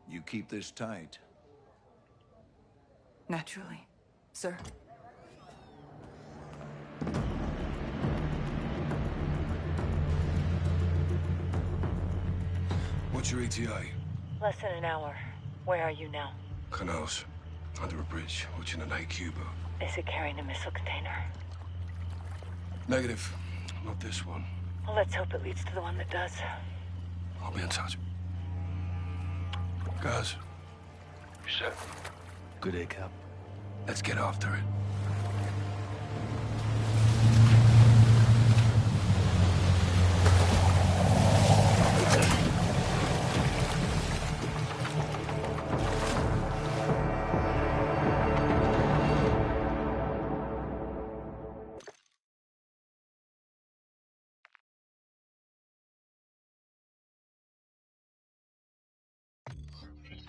you keep this tight. Naturally, sir. What's your ETA? Less than an hour. Where are you now? Canals. Under a bridge, watching an AQ boat. Is it carrying a missile container? Negative. Not this one. Well, let's hope it leads to the one that does. I'll be in touch. Guys. You set? Good day, Cap. Let's get after it.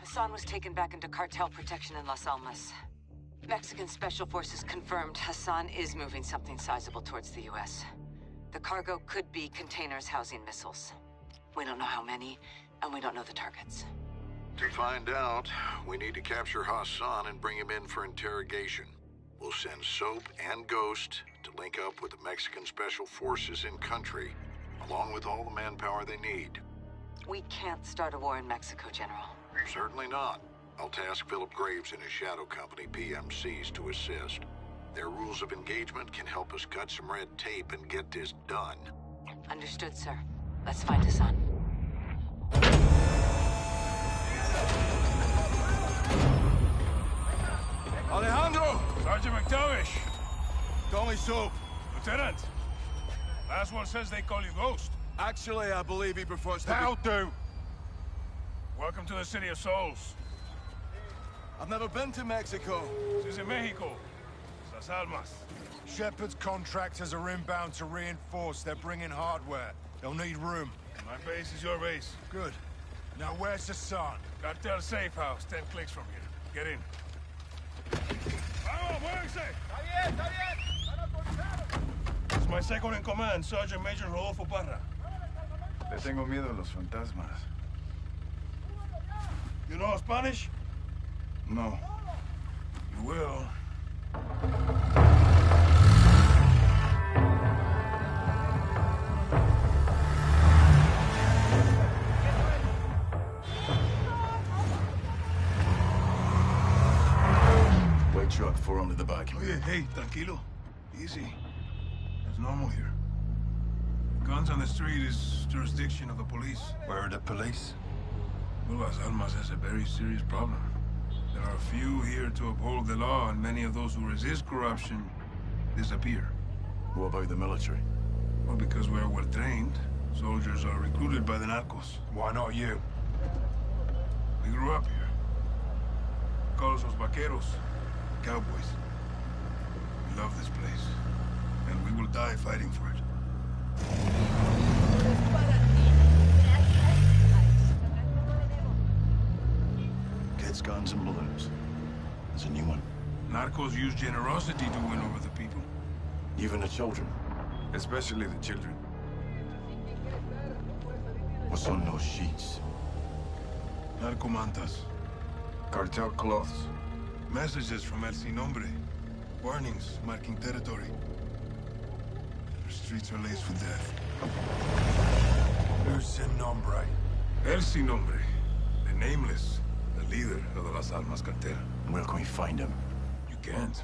Hassan was taken back into cartel protection in Las Almas. Mexican Special Forces confirmed Hassan is moving something sizable towards the U.S. The cargo could be containers housing missiles. We don't know how many, and we don't know the targets. To find out, we need to capture Hassan and bring him in for interrogation. We'll send Soap and Ghost to link up with the Mexican Special Forces in country, along with all the manpower they need. We can't start a war in Mexico, General. Certainly not. I'll task Philip Graves and his shadow company, PMCs, to assist. Their rules of engagement can help us cut some red tape and get this done. Understood, sir. Let's find Hassan. Alejandro! Sergeant McTavish! Call me Soap. Lieutenant! Last one says they call you Ghost. Actually, I believe he prefers to That'll do! Welcome to the City of Souls. I've never been to Mexico. This is in Mexico. Las Almas. Shepard's contractors are inbound to reinforce. They're bringing hardware. They'll need room. My base is your base. Good. Now where's Hassan? Cartel safe house, 10 clicks from here. Get in. Vamos, muévense! Está bien! It's my second in command, Sergeant Major Rodolfo Parra. Le tengo miedo a los fantasmas. You know Spanish? No. You will. Weight truck, 4 under the back. Oh, yeah, hey, tranquilo. Easy. It's normal here. Guns on the street is jurisdiction of the police. Where are the police? Well, Las Almas has a very serious problem. There are few here to uphold the law, and many of those who resist corruption disappear. What about the military? Well, because we're well trained, soldiers are recruited by the narcos. Why not you? We grew up here. We call us los vaqueros, cowboys. We love this place, and we will die fighting for it. Kids, guns, and balloons. There's a new one. Narcos use generosity to win over the people. Even the children. Especially the children. What's on those sheets? Narcomantas. Cartel cloths. Messages from El Sin Nombre. Warnings marking territory. The streets are laced with death. El Sin Nombre. El Sin Nombre. The nameless. The leader of the Las Almas cartel. Where can we find him? You can't.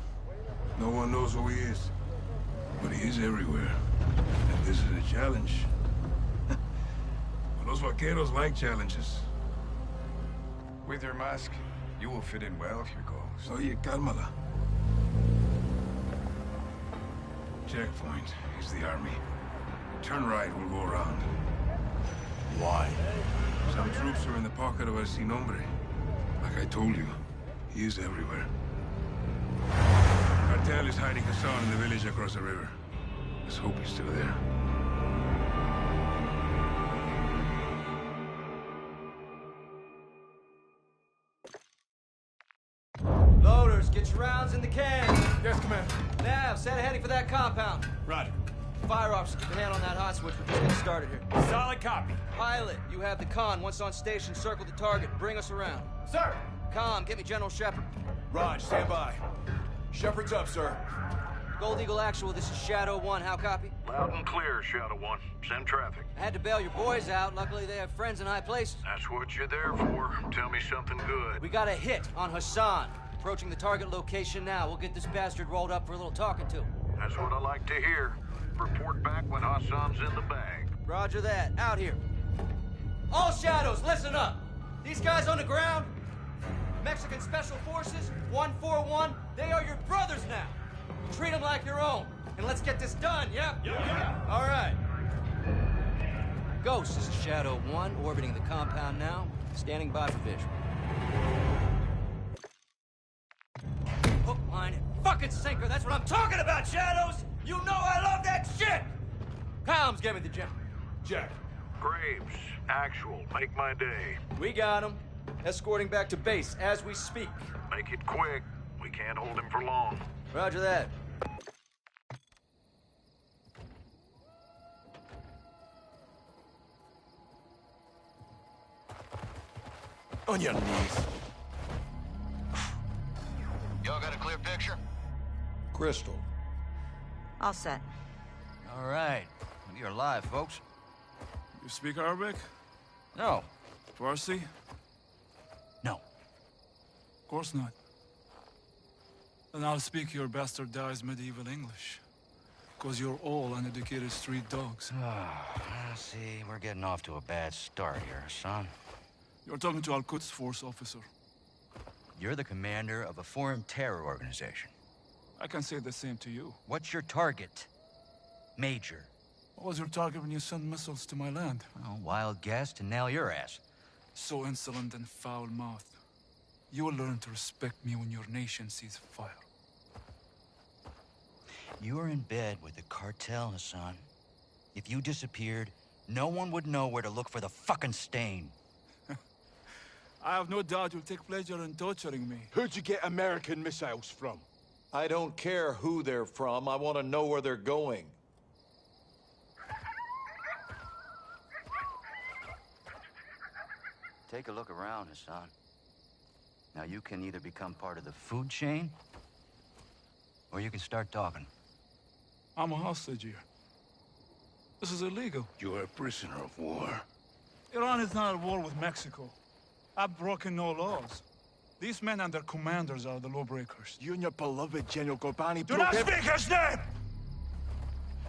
No one knows who he is. But he is everywhere. And this is a challenge. Los vaqueros like challenges. With your mask, you will fit in well if you go. Oye, cálmala. Checkpoint is the army. Turn right, we'll go around. Why? Some troops are in the pocket of El Sin Nombre. Like I told you, he is everywhere. Cartel is hiding Hassan in the village across the river. Let's hope he's still there. Loaders, get your rounds in the can. Yes, Commander. Nav, set heading for that compound. Roger. Fire officer, keep a hand on that hot switch. We're just getting started here. Solid copy. Pilot, you have the con. Once on station, circle the target. Bring us around. Sir! Com, get me General Shepard. Raj, stand by. Shepard's up, sir. Gold Eagle Actual, this is Shadow 1. How copy? Loud and clear, Shadow 1. Send traffic. I had to bail your boys out. Luckily, they have friends in high places. That's what you're there for. Tell me something good. We got a hit on Hassan. Approaching the target location now. We'll get this bastard rolled up for a little talking to. That's what I like to hear. Report back when Hassan's in the bag. Roger that. Out here. All Shadows, listen up. These guys on the ground, Mexican Special Forces, 141, they are your brothers now. Treat them like your own. And let's get this done, yeah? Yeah. All right. Ghost, this is Shadow 1, orbiting the compound now. Standing by for visual. Hook, line, and fucking sinker. That's what I'm talking about, Shadows! You know I love that shit! Comms, give me the gem. Jack. Graves, Actual, make my day. We got him. Escorting back to base as we speak. Make it quick. We can't hold him for long. Roger that. On your knees. Y'all got a clear picture? Crystal. All set. All right. You're alive, folks. You speak Arabic? No. Farsi? No. Of course not. Then I'll speak your bastardized medieval English. Because you're all uneducated street dogs. See, we're getting off to a bad start here, son. You're talking to Al-Quds Force officer. You're the commander of a foreign terror organization. I can say the same to you. What's your target, Major? What was your target when you sent missiles to my land? Oh, wild guess to nail your ass. So insolent and foul-mouthed. You will learn to respect me when your nation sees fire. You are in bed with the cartel, Hassan. If you disappeared, no one would know where to look for the fucking stain. I have no doubt you'll take pleasure in torturing me. Who'd you get American missiles from? I don't care who they're from. I want to know where they're going. Take a look around, Hassan. Now you can either become part of the food chain, or you can start talking. I'm a hostage here. This is illegal. You're a prisoner of war. Iran is not at war with Mexico. I've broken no laws. These men and their commanders are the lawbreakers. You and your beloved General Ghorbrani Do not speak his name!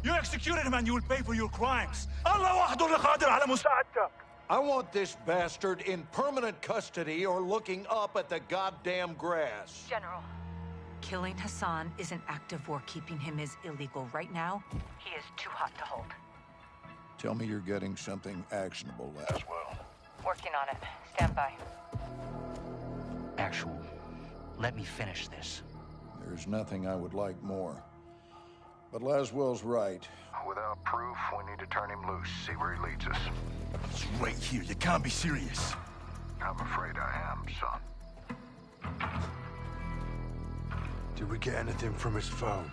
You executed him and you will pay for your crimes. Allah wahdu qadir ala musa'adak. I want this bastard in permanent custody or looking up at the goddamn grass. General, killing Hassan is an act of war. Keeping him is illegal. Right now, he is too hot to hold. Tell me you're getting something actionable as well. Working on it. Stand by. Actual, let me finish this. There's nothing I would like more. But Laswell's right. Without proof, we need to turn him loose, see where he leads us. He's right here. You can't be serious. I'm afraid I am, son. Did we get anything from his phone?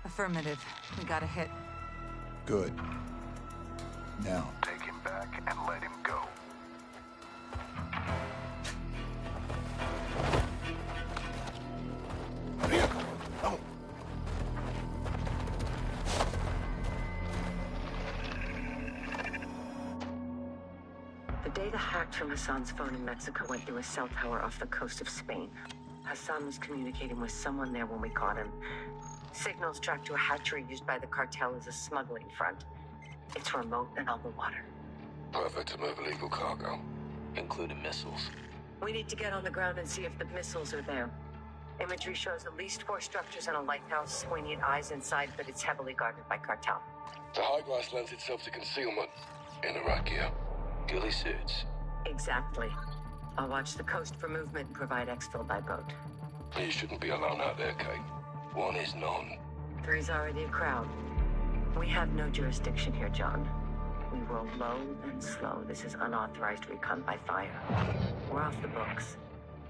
Affirmative. We got a hit. Good. Now. Take him back and let him go. Oh. The data hacked from Hassan's phone in Mexico went through a cell tower off the coast of Spain. Hassan was communicating with someone there when we caught him. Signals tracked to a hatchery used by the cartel as a smuggling front. It's remote and on the water. Perfect to move illegal cargo, including missiles. We need to get on the ground and see if the missiles are there. Imagery shows at least 4 structures and a lighthouse. We need eyes inside, but it's heavily guarded by cartel. The high grass lends itself to concealment in Iraq here. Ghillie suits. Exactly. I'll watch the coast for movement and provide exfil by boat. You shouldn't be alone out there, Kate. 1 is none. 3's already a crowd. We have no jurisdiction here, John. We roll low and slow. This is unauthorized recon by fire. We're off the books.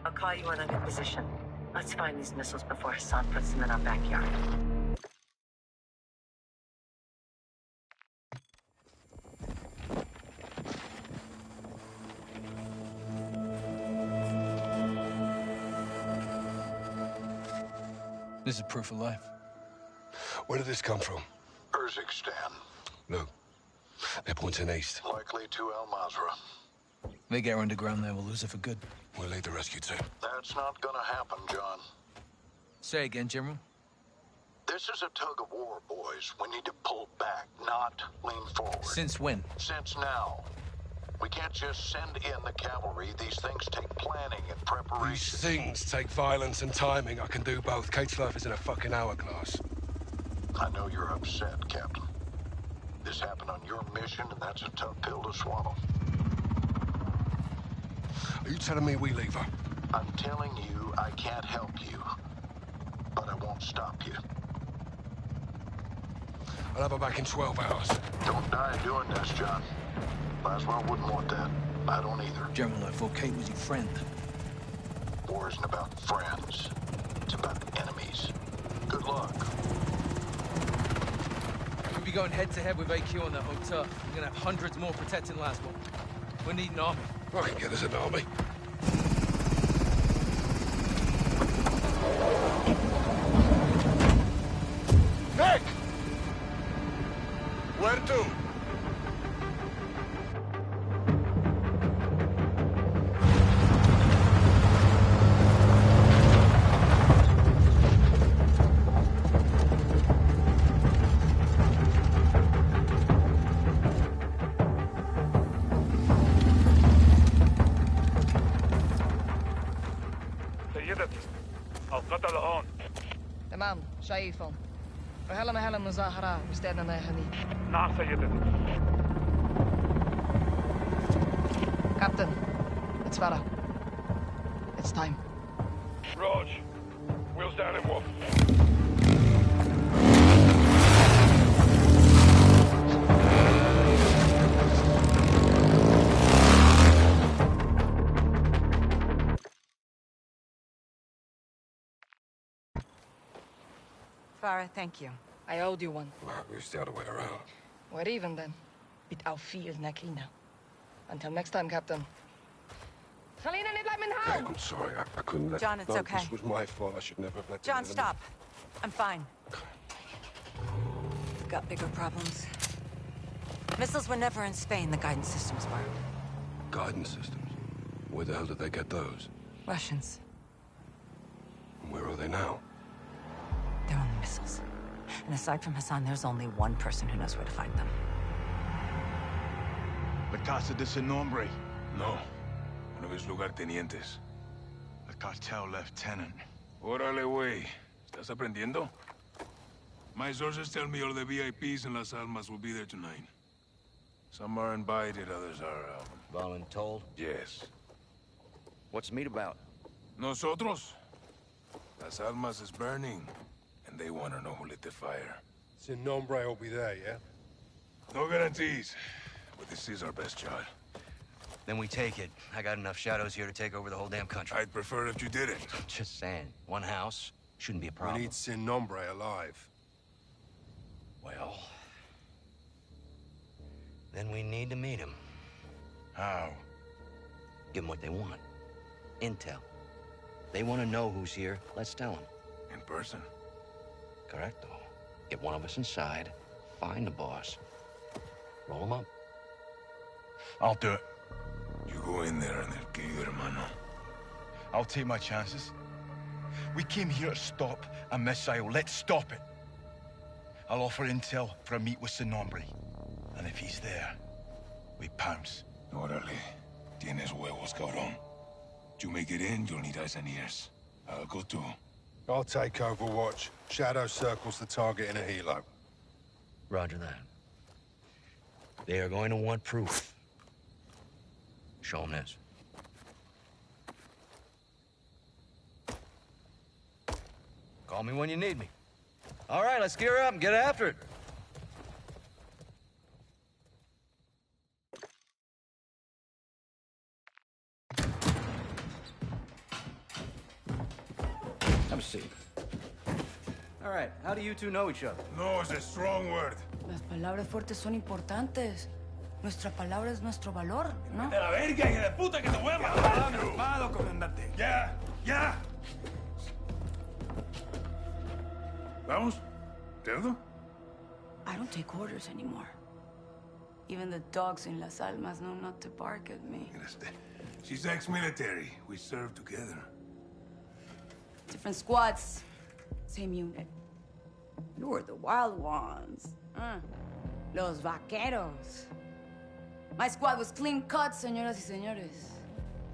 I'll call you when I'm in position. Let's find these missiles before Hassan puts them in our backyard. This is proof of life. Where did this come from? Urzikstan. Look, they're pointing east. Likely to Al Mazrah. They get her underground there, we'll lose her for good. We'll lead the rescue team. That's not gonna happen, John. Say again, General. This is a tug of war, boys. We need to pull back, not lean forward. Since when? Since now. We can't just send in the cavalry. These things take planning and preparation. These things take violence and timing. I can do both. Kate's life is in a fucking hourglass. I know you're upset, Captain. This happened on your mission, and that's a tough pill to swallow. Are you telling me we leave her? I'm telling you I can't help you, but I won't stop you. I'll have her back in 12 hours. Don't die doing this, John. Laswell wouldn't want that. I don't either. General, I thought Kate was your friend. War isn't about friends. It's about enemies. Good luck. We'll be going head-to-head with AQ on that hotel. We're gonna have hundreds more protecting Laswell. We need an army. I can get us an army. Nick! Where to? تمام شايفهم وهلا ما هلا مظاهرة واستعدنا يا هني نعم سيدتي Captain, it's Farah. It's time. Raj, wheels down in one. Farah, thank you. I owed you one. Well, it's the other way around. We're even then. Bit auf viel Nakina. Until next time, Captain. Salina, niet laat me Hey, I'm sorry. I couldn't let... John, it's no, okay. This was my fault. I should never have let... John, stop. I'm fine. We've got bigger problems. Missiles were never in Spain. The guidance systems were. Guidance systems? Where the hell did they get those? Russians. Where are they now? They're on the missiles. And aside from Hassan, there's only one person who knows where to find them. La Casa de Sin Nombre. No. One of his lugartenientes. The cartel lieutenant. Órale, güey. ¿Estás aprendiendo? My sources tell me all the VIPs in Las Almas will be there tonight. Some are invited, others are, Voluntold? Yes. What's the meet about? Nosotros? Las Almas is burning, and they want to know who lit the fire. Sin Nombre will be there, yeah? No guarantees, but this is our best shot. Then we take it. I got enough shadows here to take over the whole damn country. I'd prefer if you didn't. Just saying. One house shouldn't be a problem. We need Sin Nombre alive. Well... then we need to meet him. How? Give them what they want. Intel. They want to know who's here. Let's tell them. In person? Correcto. Get one of us inside. Find the boss. Roll him up. I'll do it. You go in there and they'll kill you, hermano. I'll take my chances. We came here to stop a missile. Let's stop it. I'll offer intel for a meet with Sin Nombre. And if he's there, we pounce. Órale. Tienes huevos, cabrón. You make it in, you'll need eyes and ears. I'll go too. I'll take Overwatch. Shadow circles the target in a helo. Roger that. They are going to want proof. Show them this. Call me when you need me. All right, let's gear up and get after it. Have a seat. All right, how do you two know each other? No is a strong word. Las palabras fuertes son importantes. Nuestra palabra es nuestro valor, ¿no? ¡De la verga, hija de puta, que te voy a matar! ¡Calmado, comandante! ¡Ya! ¡Ya! ¿Vamos? ¿Cerdo? I don't take orders anymore. Even the dogs in Las Almas know not to bark at me. She's ex-military. We served together. Different squads, same unit. You were the wild ones. Los vaqueros. My squad was clean cut, señoras y señores.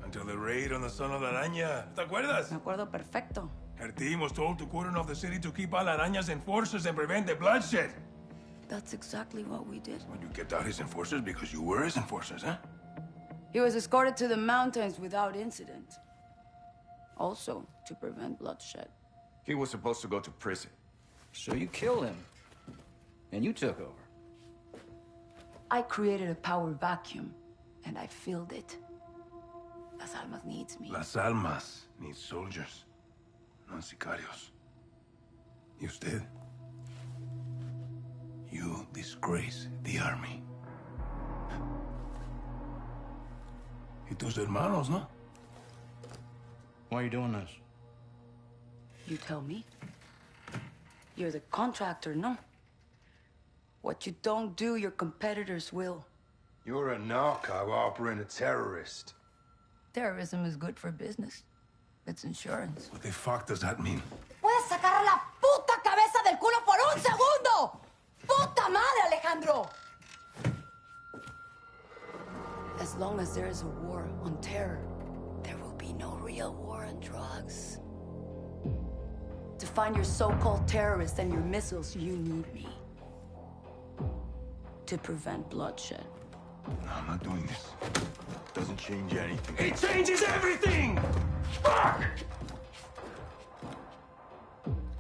Until the raid on the Son of la Araña. ¿Te acuerdas? Me acuerdo perfecto. Her team was told to cordon off the city to keep all Araña's enforcers and prevent the bloodshed. That's exactly what we did. Well, you kept out his enforcers because you were his enforcers, huh? He was escorted to the mountains without incident. Also, to prevent bloodshed. He was supposed to go to prison. So you killed him. And you took over. I created a power vacuum, and I filled it. Las Almas needs me. Las Almas needs soldiers, not sicarios. Y usted? You disgrace the army. Y tus hermanos, ¿no? Why are you doing this? You tell me. You're the contractor, no? What you don't do, your competitors will. You're a narco harboring a terrorist. Terrorism is good for business. It's insurance. What the fuck does that mean? ¡Puedes sacar la puta cabeza del culo por un segundo! ¡Puta madre, Alejandro! As long as there is a war on terror, there will be no real war on drugs. To find your so-called terrorists and your missiles, you need me. To prevent bloodshed. No, I'm not doing this. Doesn't change anything. It changes everything! Fuck!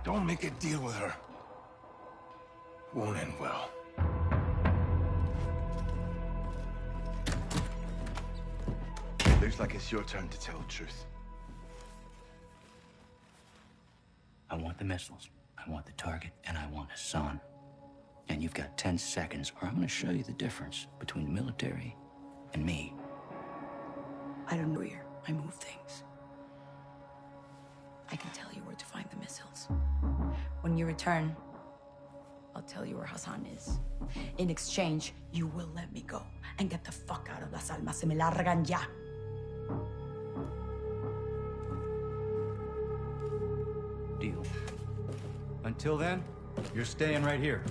Don't make a deal with her. Won't end well. Looks like it's your turn to tell the truth. I want the missiles, I want the target, and I want Hassan. And you've got 10 seconds, or I'm gonna show you the difference between the military and me. I don't know where I move things. I can tell you where to find the missiles. When you return, I'll tell you where Hassan is. In exchange, you will let me go and get the fuck out of Las Almas. Se me largan ya. Deal. Until then, you're staying right here.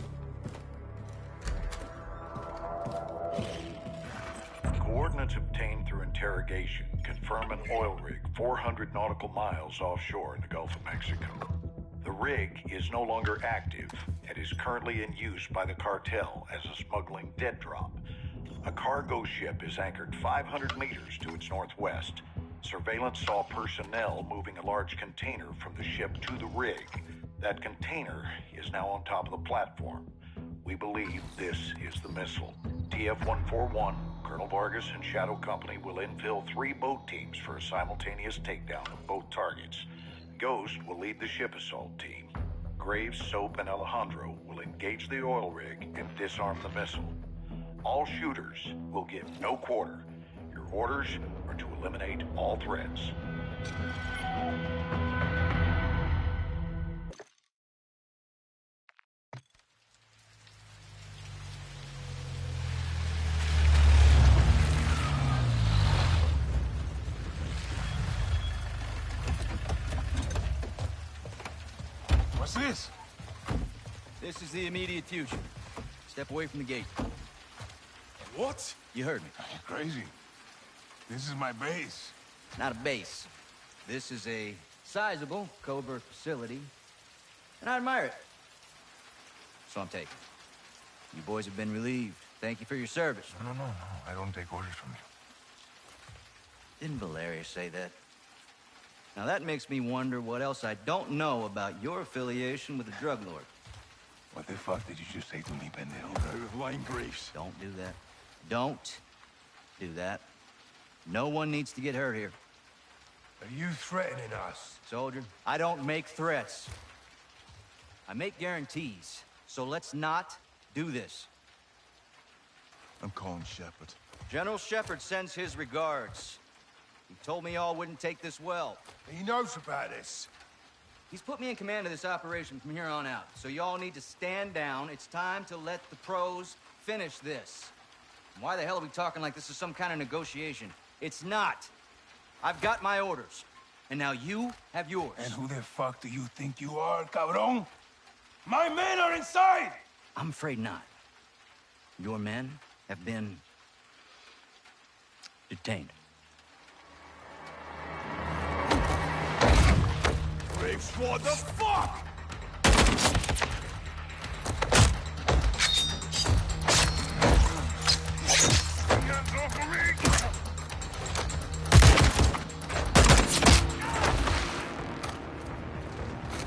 Coordinates obtained through interrogation confirm an oil rig 400 nautical miles offshore in the Gulf of Mexico. The rig is no longer active and is currently in use by the cartel as a smuggling dead drop. A cargo ship is anchored 500 meters to its northwest. Surveillance saw personnel moving a large container from the ship to the rig. That container is now on top of the platform. We believe this is the missile. TF-141, Colonel Vargas and Shadow Company will infill 3 boat teams for a simultaneous takedown of both targets. Ghost will lead the ship assault team. Graves, Soap, and Alejandro will engage the oil rig and disarm the missile. All shooters will give no quarter. Your orders are to eliminate all threats. What's this? This is the immediate future. Step away from the gate. What? You heard me. You're crazy. This is my base. Not a base. This is a sizable covert facility, and I admire it. So I'm taking. You boys have been relieved. Thank you for your service. No. I don't take orders from you. Didn't Valeria say that? Now that makes me wonder what else I don't know about your affiliation with the drug lord. What the fuck did you just say to me, pendejo? Lying Graves. Don't do that. Don't do that. No one needs to get hurt here. Are you threatening us? Soldier, I don't make threats. I make guarantees. So let's not do this. I'm calling Shepard. General Shepard sends his regards. He told me y'all wouldn't take this well. He knows about this. He's put me in command of this operation from here on out. So y'all need to stand down. It's time to let the pros finish this. Why the hell are we talking like this is some kind of negotiation? It's not. I've got my orders. And now you have yours. And who the fuck do you think you are, cabron? My men are inside! I'm afraid not. Your men have been detained. Graves, what the fuck? Hands off of me!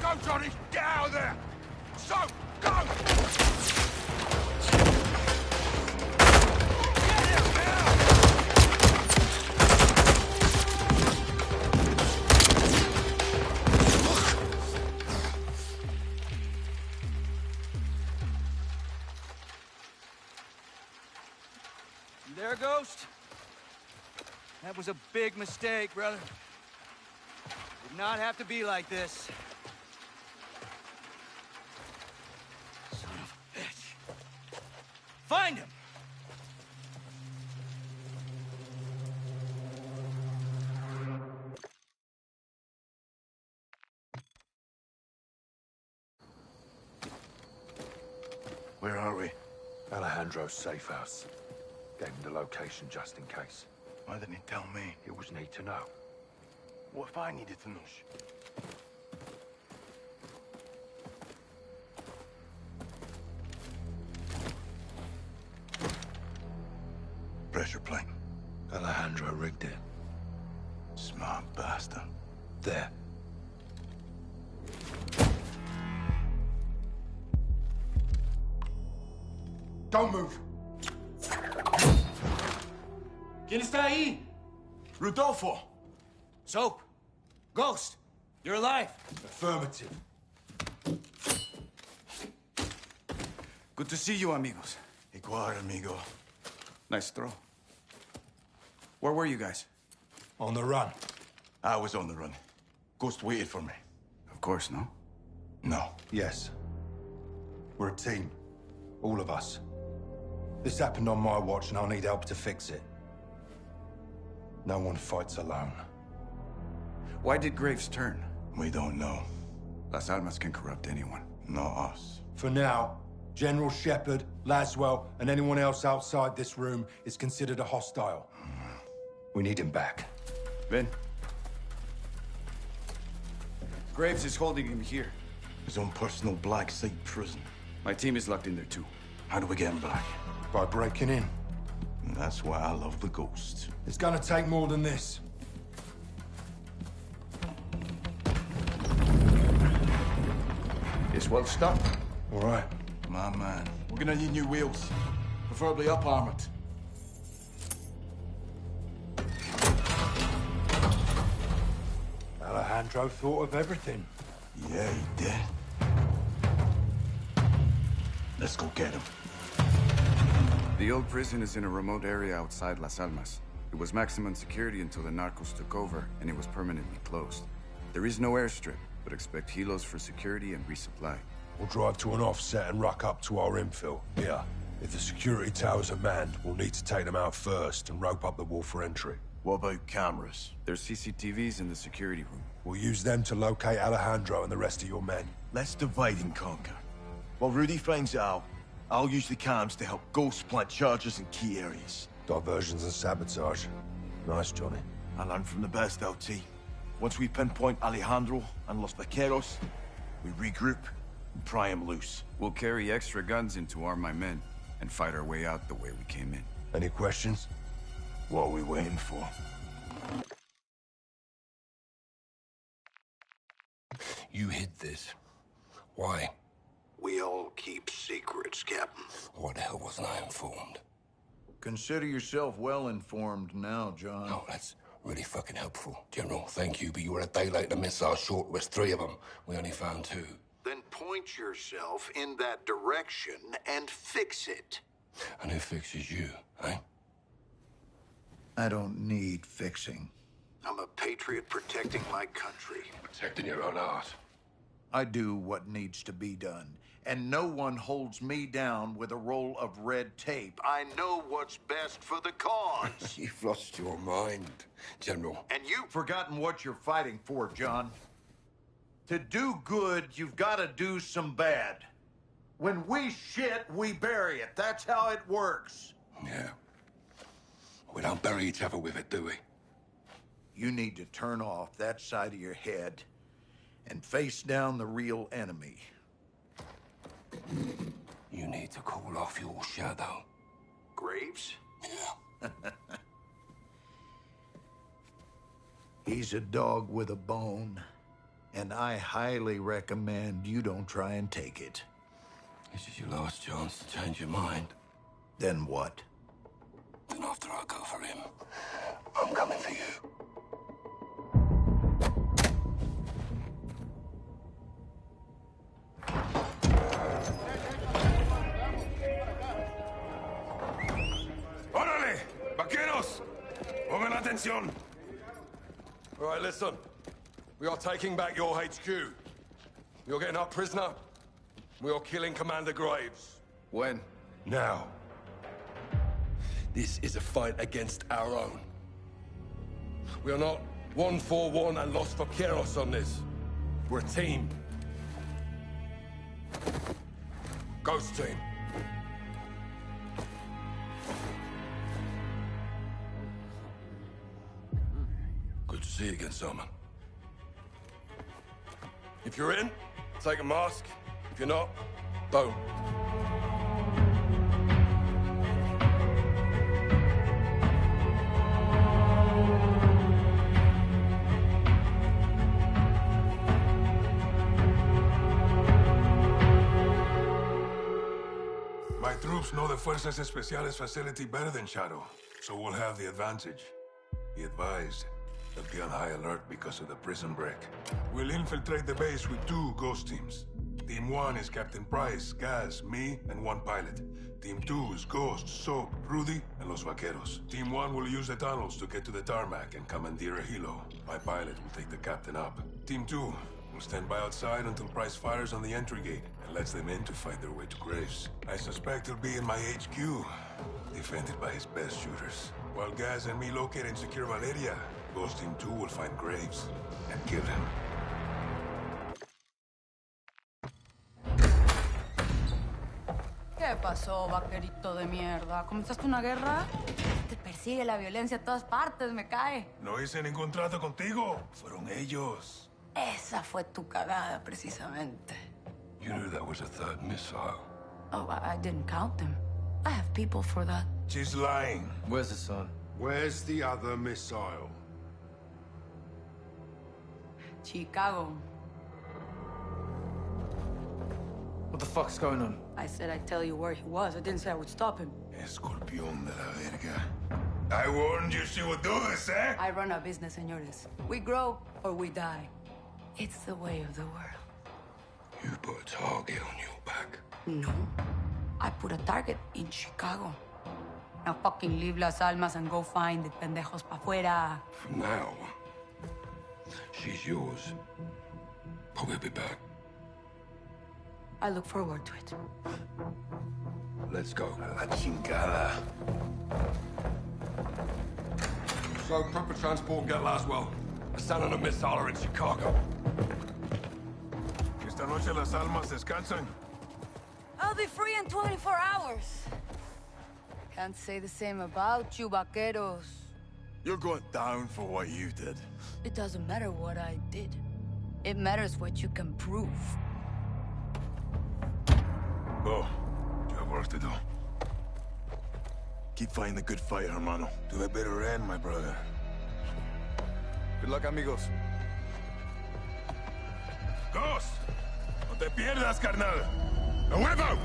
Go, Johnny! Get out of there! So, go! You there, Ghost? That was a big mistake, brother. Did not have to be like this. Son of a bitch. Find him! Where are we? Alejandro's safe house. Gave him the location just in case. Why didn't he tell me? He was need to know. What if I needed to know? Pressure plane. Alejandro rigged it. Smart bastard. There. Don't move! ¿Quién está ahí? Rodolfo! Soap! Ghost! You're alive! Affirmative. Good to see you, amigos. Igual, amigo. Nice throw. Where were you guys? On the run. I was on the run. Ghost waited for me. Of course, no? No. Yes. We're a team. All of us. This happened on my watch and I'll need help to fix it. No one fights alone. Why did Graves turn? We don't know. Las Almas can corrupt anyone. Not us. For now, General Shepard, Laswell, and anyone else outside this room is considered a hostile. We need him back. Ben? Graves is holding him here. His own personal black site prison. My team is locked in there too. How do we get him back? By breaking in. And that's why I love the Ghost. It's gonna take more than this. It's well stocked. All right. My man. We're gonna need new wheels. Preferably up-armored. Alejandro thought of everything. Yeah, he did. Let's go get him. The old prison is in a remote area outside Las Almas. It was maximum security until the narcos took over, and it was permanently closed. There is no airstrip, but expect helos for security and resupply. We'll drive to an offset and ruck up to our infill. Here. If the security towers are manned, we'll need to take them out first and rope up the wall for entry. What about cameras? There's CCTVs in the security room. We'll use them to locate Alejandro and the rest of your men. Let's divide and conquer. While Rudy finds out, I'll use the cams to help Ghost plant charges in key areas. Diversions and sabotage. Nice, Johnny. I learned from the best, LT. Once we pinpoint Alejandro and Los Vaqueros, we regroup and pry him loose. We'll carry extra guns in to arm my men and fight our way out the way we came in. Any questions? What are we waiting for? You hid this. Why? We all keep secrets, Captain. Why the hell wasn't I informed? Consider yourself well informed now, John. Oh, that's really fucking helpful. General, thank you, but you were a day late. The missile short was 3 of them. We only found 2. Then point yourself in that direction and fix it. And who fixes you, eh? I don't need fixing. I'm a patriot protecting my country. Protecting your own art. I do what needs to be done, and no one holds me down with a roll of red tape. I know what's best for the cause. You've lost your mind, General. And you've forgotten what you're fighting for, John. To do good, you've got to do some bad. When we shit, we bury it. That's how it works. Yeah. We don't bury each other with it, do we? You need to turn off that side of your head and face down the real enemy. You need to call off your shadow. Graves? Yeah. He's a dog with a bone, and I highly recommend you don't try and take it. This is your last chance to change your mind. Then what? Then after I go for him, I'm coming for you. ¡Órale! ¡Vaqueros! ¡Pongan atención! All right, listen. We are taking back your HQ. You're getting our prisoner. We are killing Commander Graves. When? Now. This is a fight against our own. We are not 141 and Los Vaqueros on this. We're a team. Ghost team. Good to see you again, Salman. If you're in, take a mask. If you're not, don't. My troops know the Fuerzas Especiales facility better than Shadow, so we'll have the advantage. Be advised, they'll be on high alert because of the prison break. We'll infiltrate the base with 2 ghost teams. Team 1 is Captain Price, Gaz, me, and 1 pilot. Team 2 is Ghost, Soap, Rudy, and Los Vaqueros. Team 1 will use the tunnels to get to the tarmac and commandeer a helo. My pilot will take the captain up. Team 2 will stand by outside until Price fires on the entry gate and lets them in to fight their way to Graves. I suspect he'll be in my HQ, defended by his best shooters. While Gaz and me locate and secure Valeria, Ghost Team 2 will find Graves and kill him. ¿Qué pasó, vaquerito de mierda? ¿Comenzaste una guerra? Te persigue la violencia a todas partes, me cae. No hice ningún trato contigo. Fueron ellos. Esa fue tu cagada, precisamente. You knew that was a 3rd missile. Oh, I didn't count them. I have people for that. She's lying. Where's the son? Where's the other missile? Chicago. What the fuck's going on? I said I'd tell you where he was. I didn't say I would stop him. Escorpión de la verga. I warned you she would do this, eh? I run a business, señores. We grow or we die. It's the way of the world. You put a target on your back. No. I put a target in Chicago. Now fucking leave Las Almas and go find the pendejos pa' fuera. From now, she's yours. But we'll be back. I look forward to it. Let's go. La chingada. So, proper transport and get Laswell. A stand on a missile are in Chicago. Esta noche las almas descansan. I'll be free in 24 hours. Can't say the same about you, vaqueros. You're going down for what you did. It doesn't matter what I did. It matters what you can prove. Go. You have work to do. Keep fighting the good fight, hermano. To a better end, my brother. Good luck, amigos. Ghost! No te pierdas, carnal! ¡A huevo!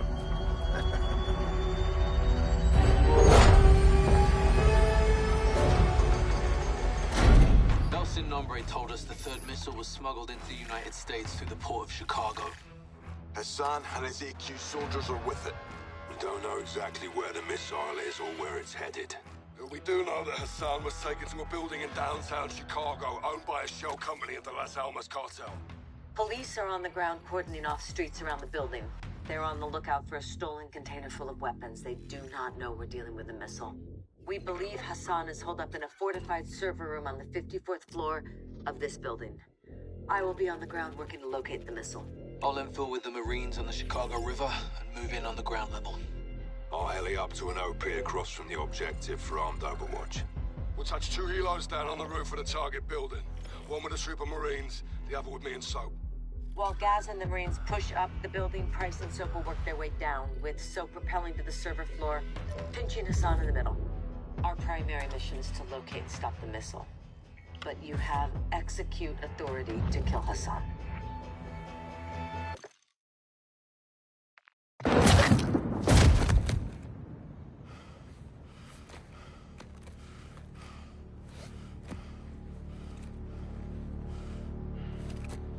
Nelson Nombre told us the third missile was smuggled into the United States through the port of Chicago. Hassan and his AQ soldiers are with it. We don't know exactly where the missile is or where it's headed. We do know that Hassan was taken to a building in downtown Chicago owned by a shell company of the Las Almas cartel. Police are on the ground cordoning off streets around the building. They're on the lookout for a stolen container full of weapons. They do not know we're dealing with a missile. We believe Hassan is holed up in a fortified server room on the 54th floor of this building. I will be on the ground working to locate the missile. I'll infill with the Marines on the Chicago River and move in on the ground level. I'll heli up to an OP across from the objective for armed overwatch. We'll touch 2 helos down on the roof of the target building. One with a troop of Marines, the other with me and Soap. While Gaz and the Marines push up the building, Price and Soap will work their way down, with Soap propelling to the server floor, pinching Hassan in the middle. Our primary mission is to locate and stop the missile. But you have execute authority to kill Hassan.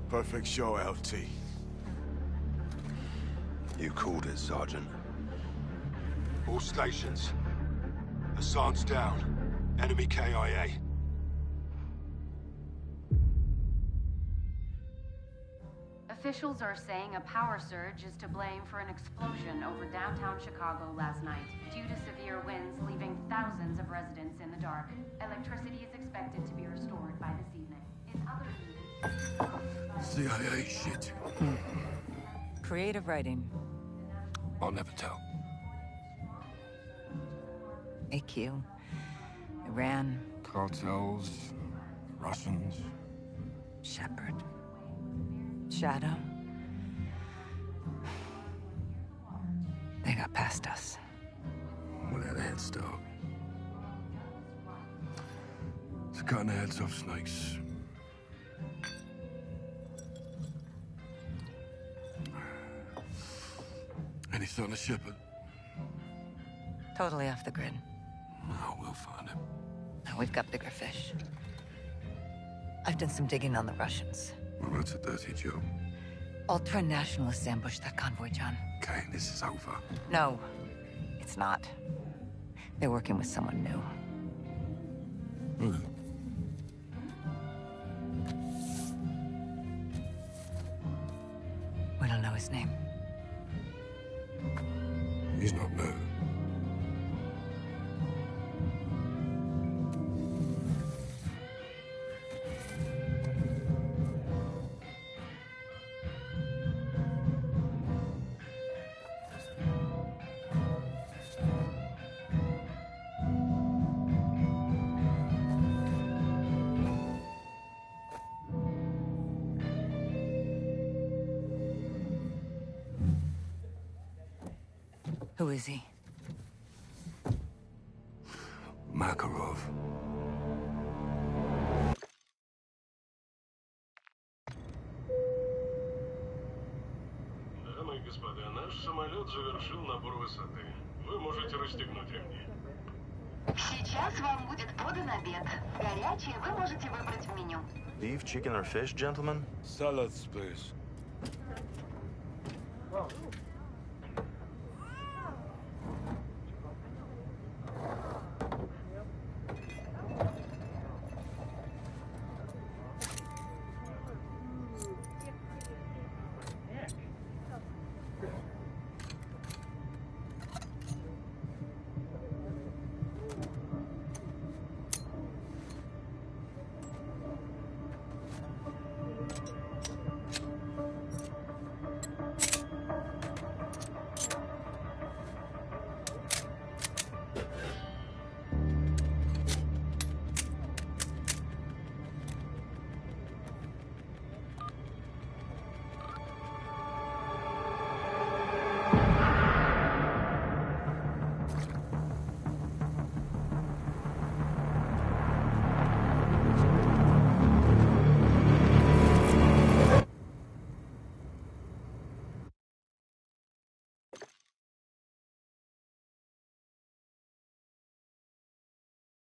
Perfect shot, LT. You called it, Sergeant. All stations. Hassan's down. Enemy KIA. Officials are saying a power surge is to blame for an explosion over downtown Chicago last night, due to severe winds leaving thousands of residents in the dark. Electricity is expected to be restored by this evening. In other news... CIA shit. Creative writing. I'll never tell. AQ. Iran. Cartels. Russians. Shepard. Shadow. They got past us. We had a head start. It's cutting the heads off snakes. Any son of Shepard? Totally off the grid. Oh, we'll find him. No, we've got bigger fish. I've done some digging on the Russians. Well, that's a dirty job. Ultra-nationalists ambushed that convoy, John. Okay, this is over. No, it's not. They're working with someone new. Really? We don't know his name. He's not new. Who is he? Makarov. Дамы и господа, наш самолет завершил набор высоты. Вы можете расстегнуть ремни. Сейчас вам будет подан обед. Горячее вы можете выбрать в меню. Beef, chicken, or fish, gentlemen? Salads, please.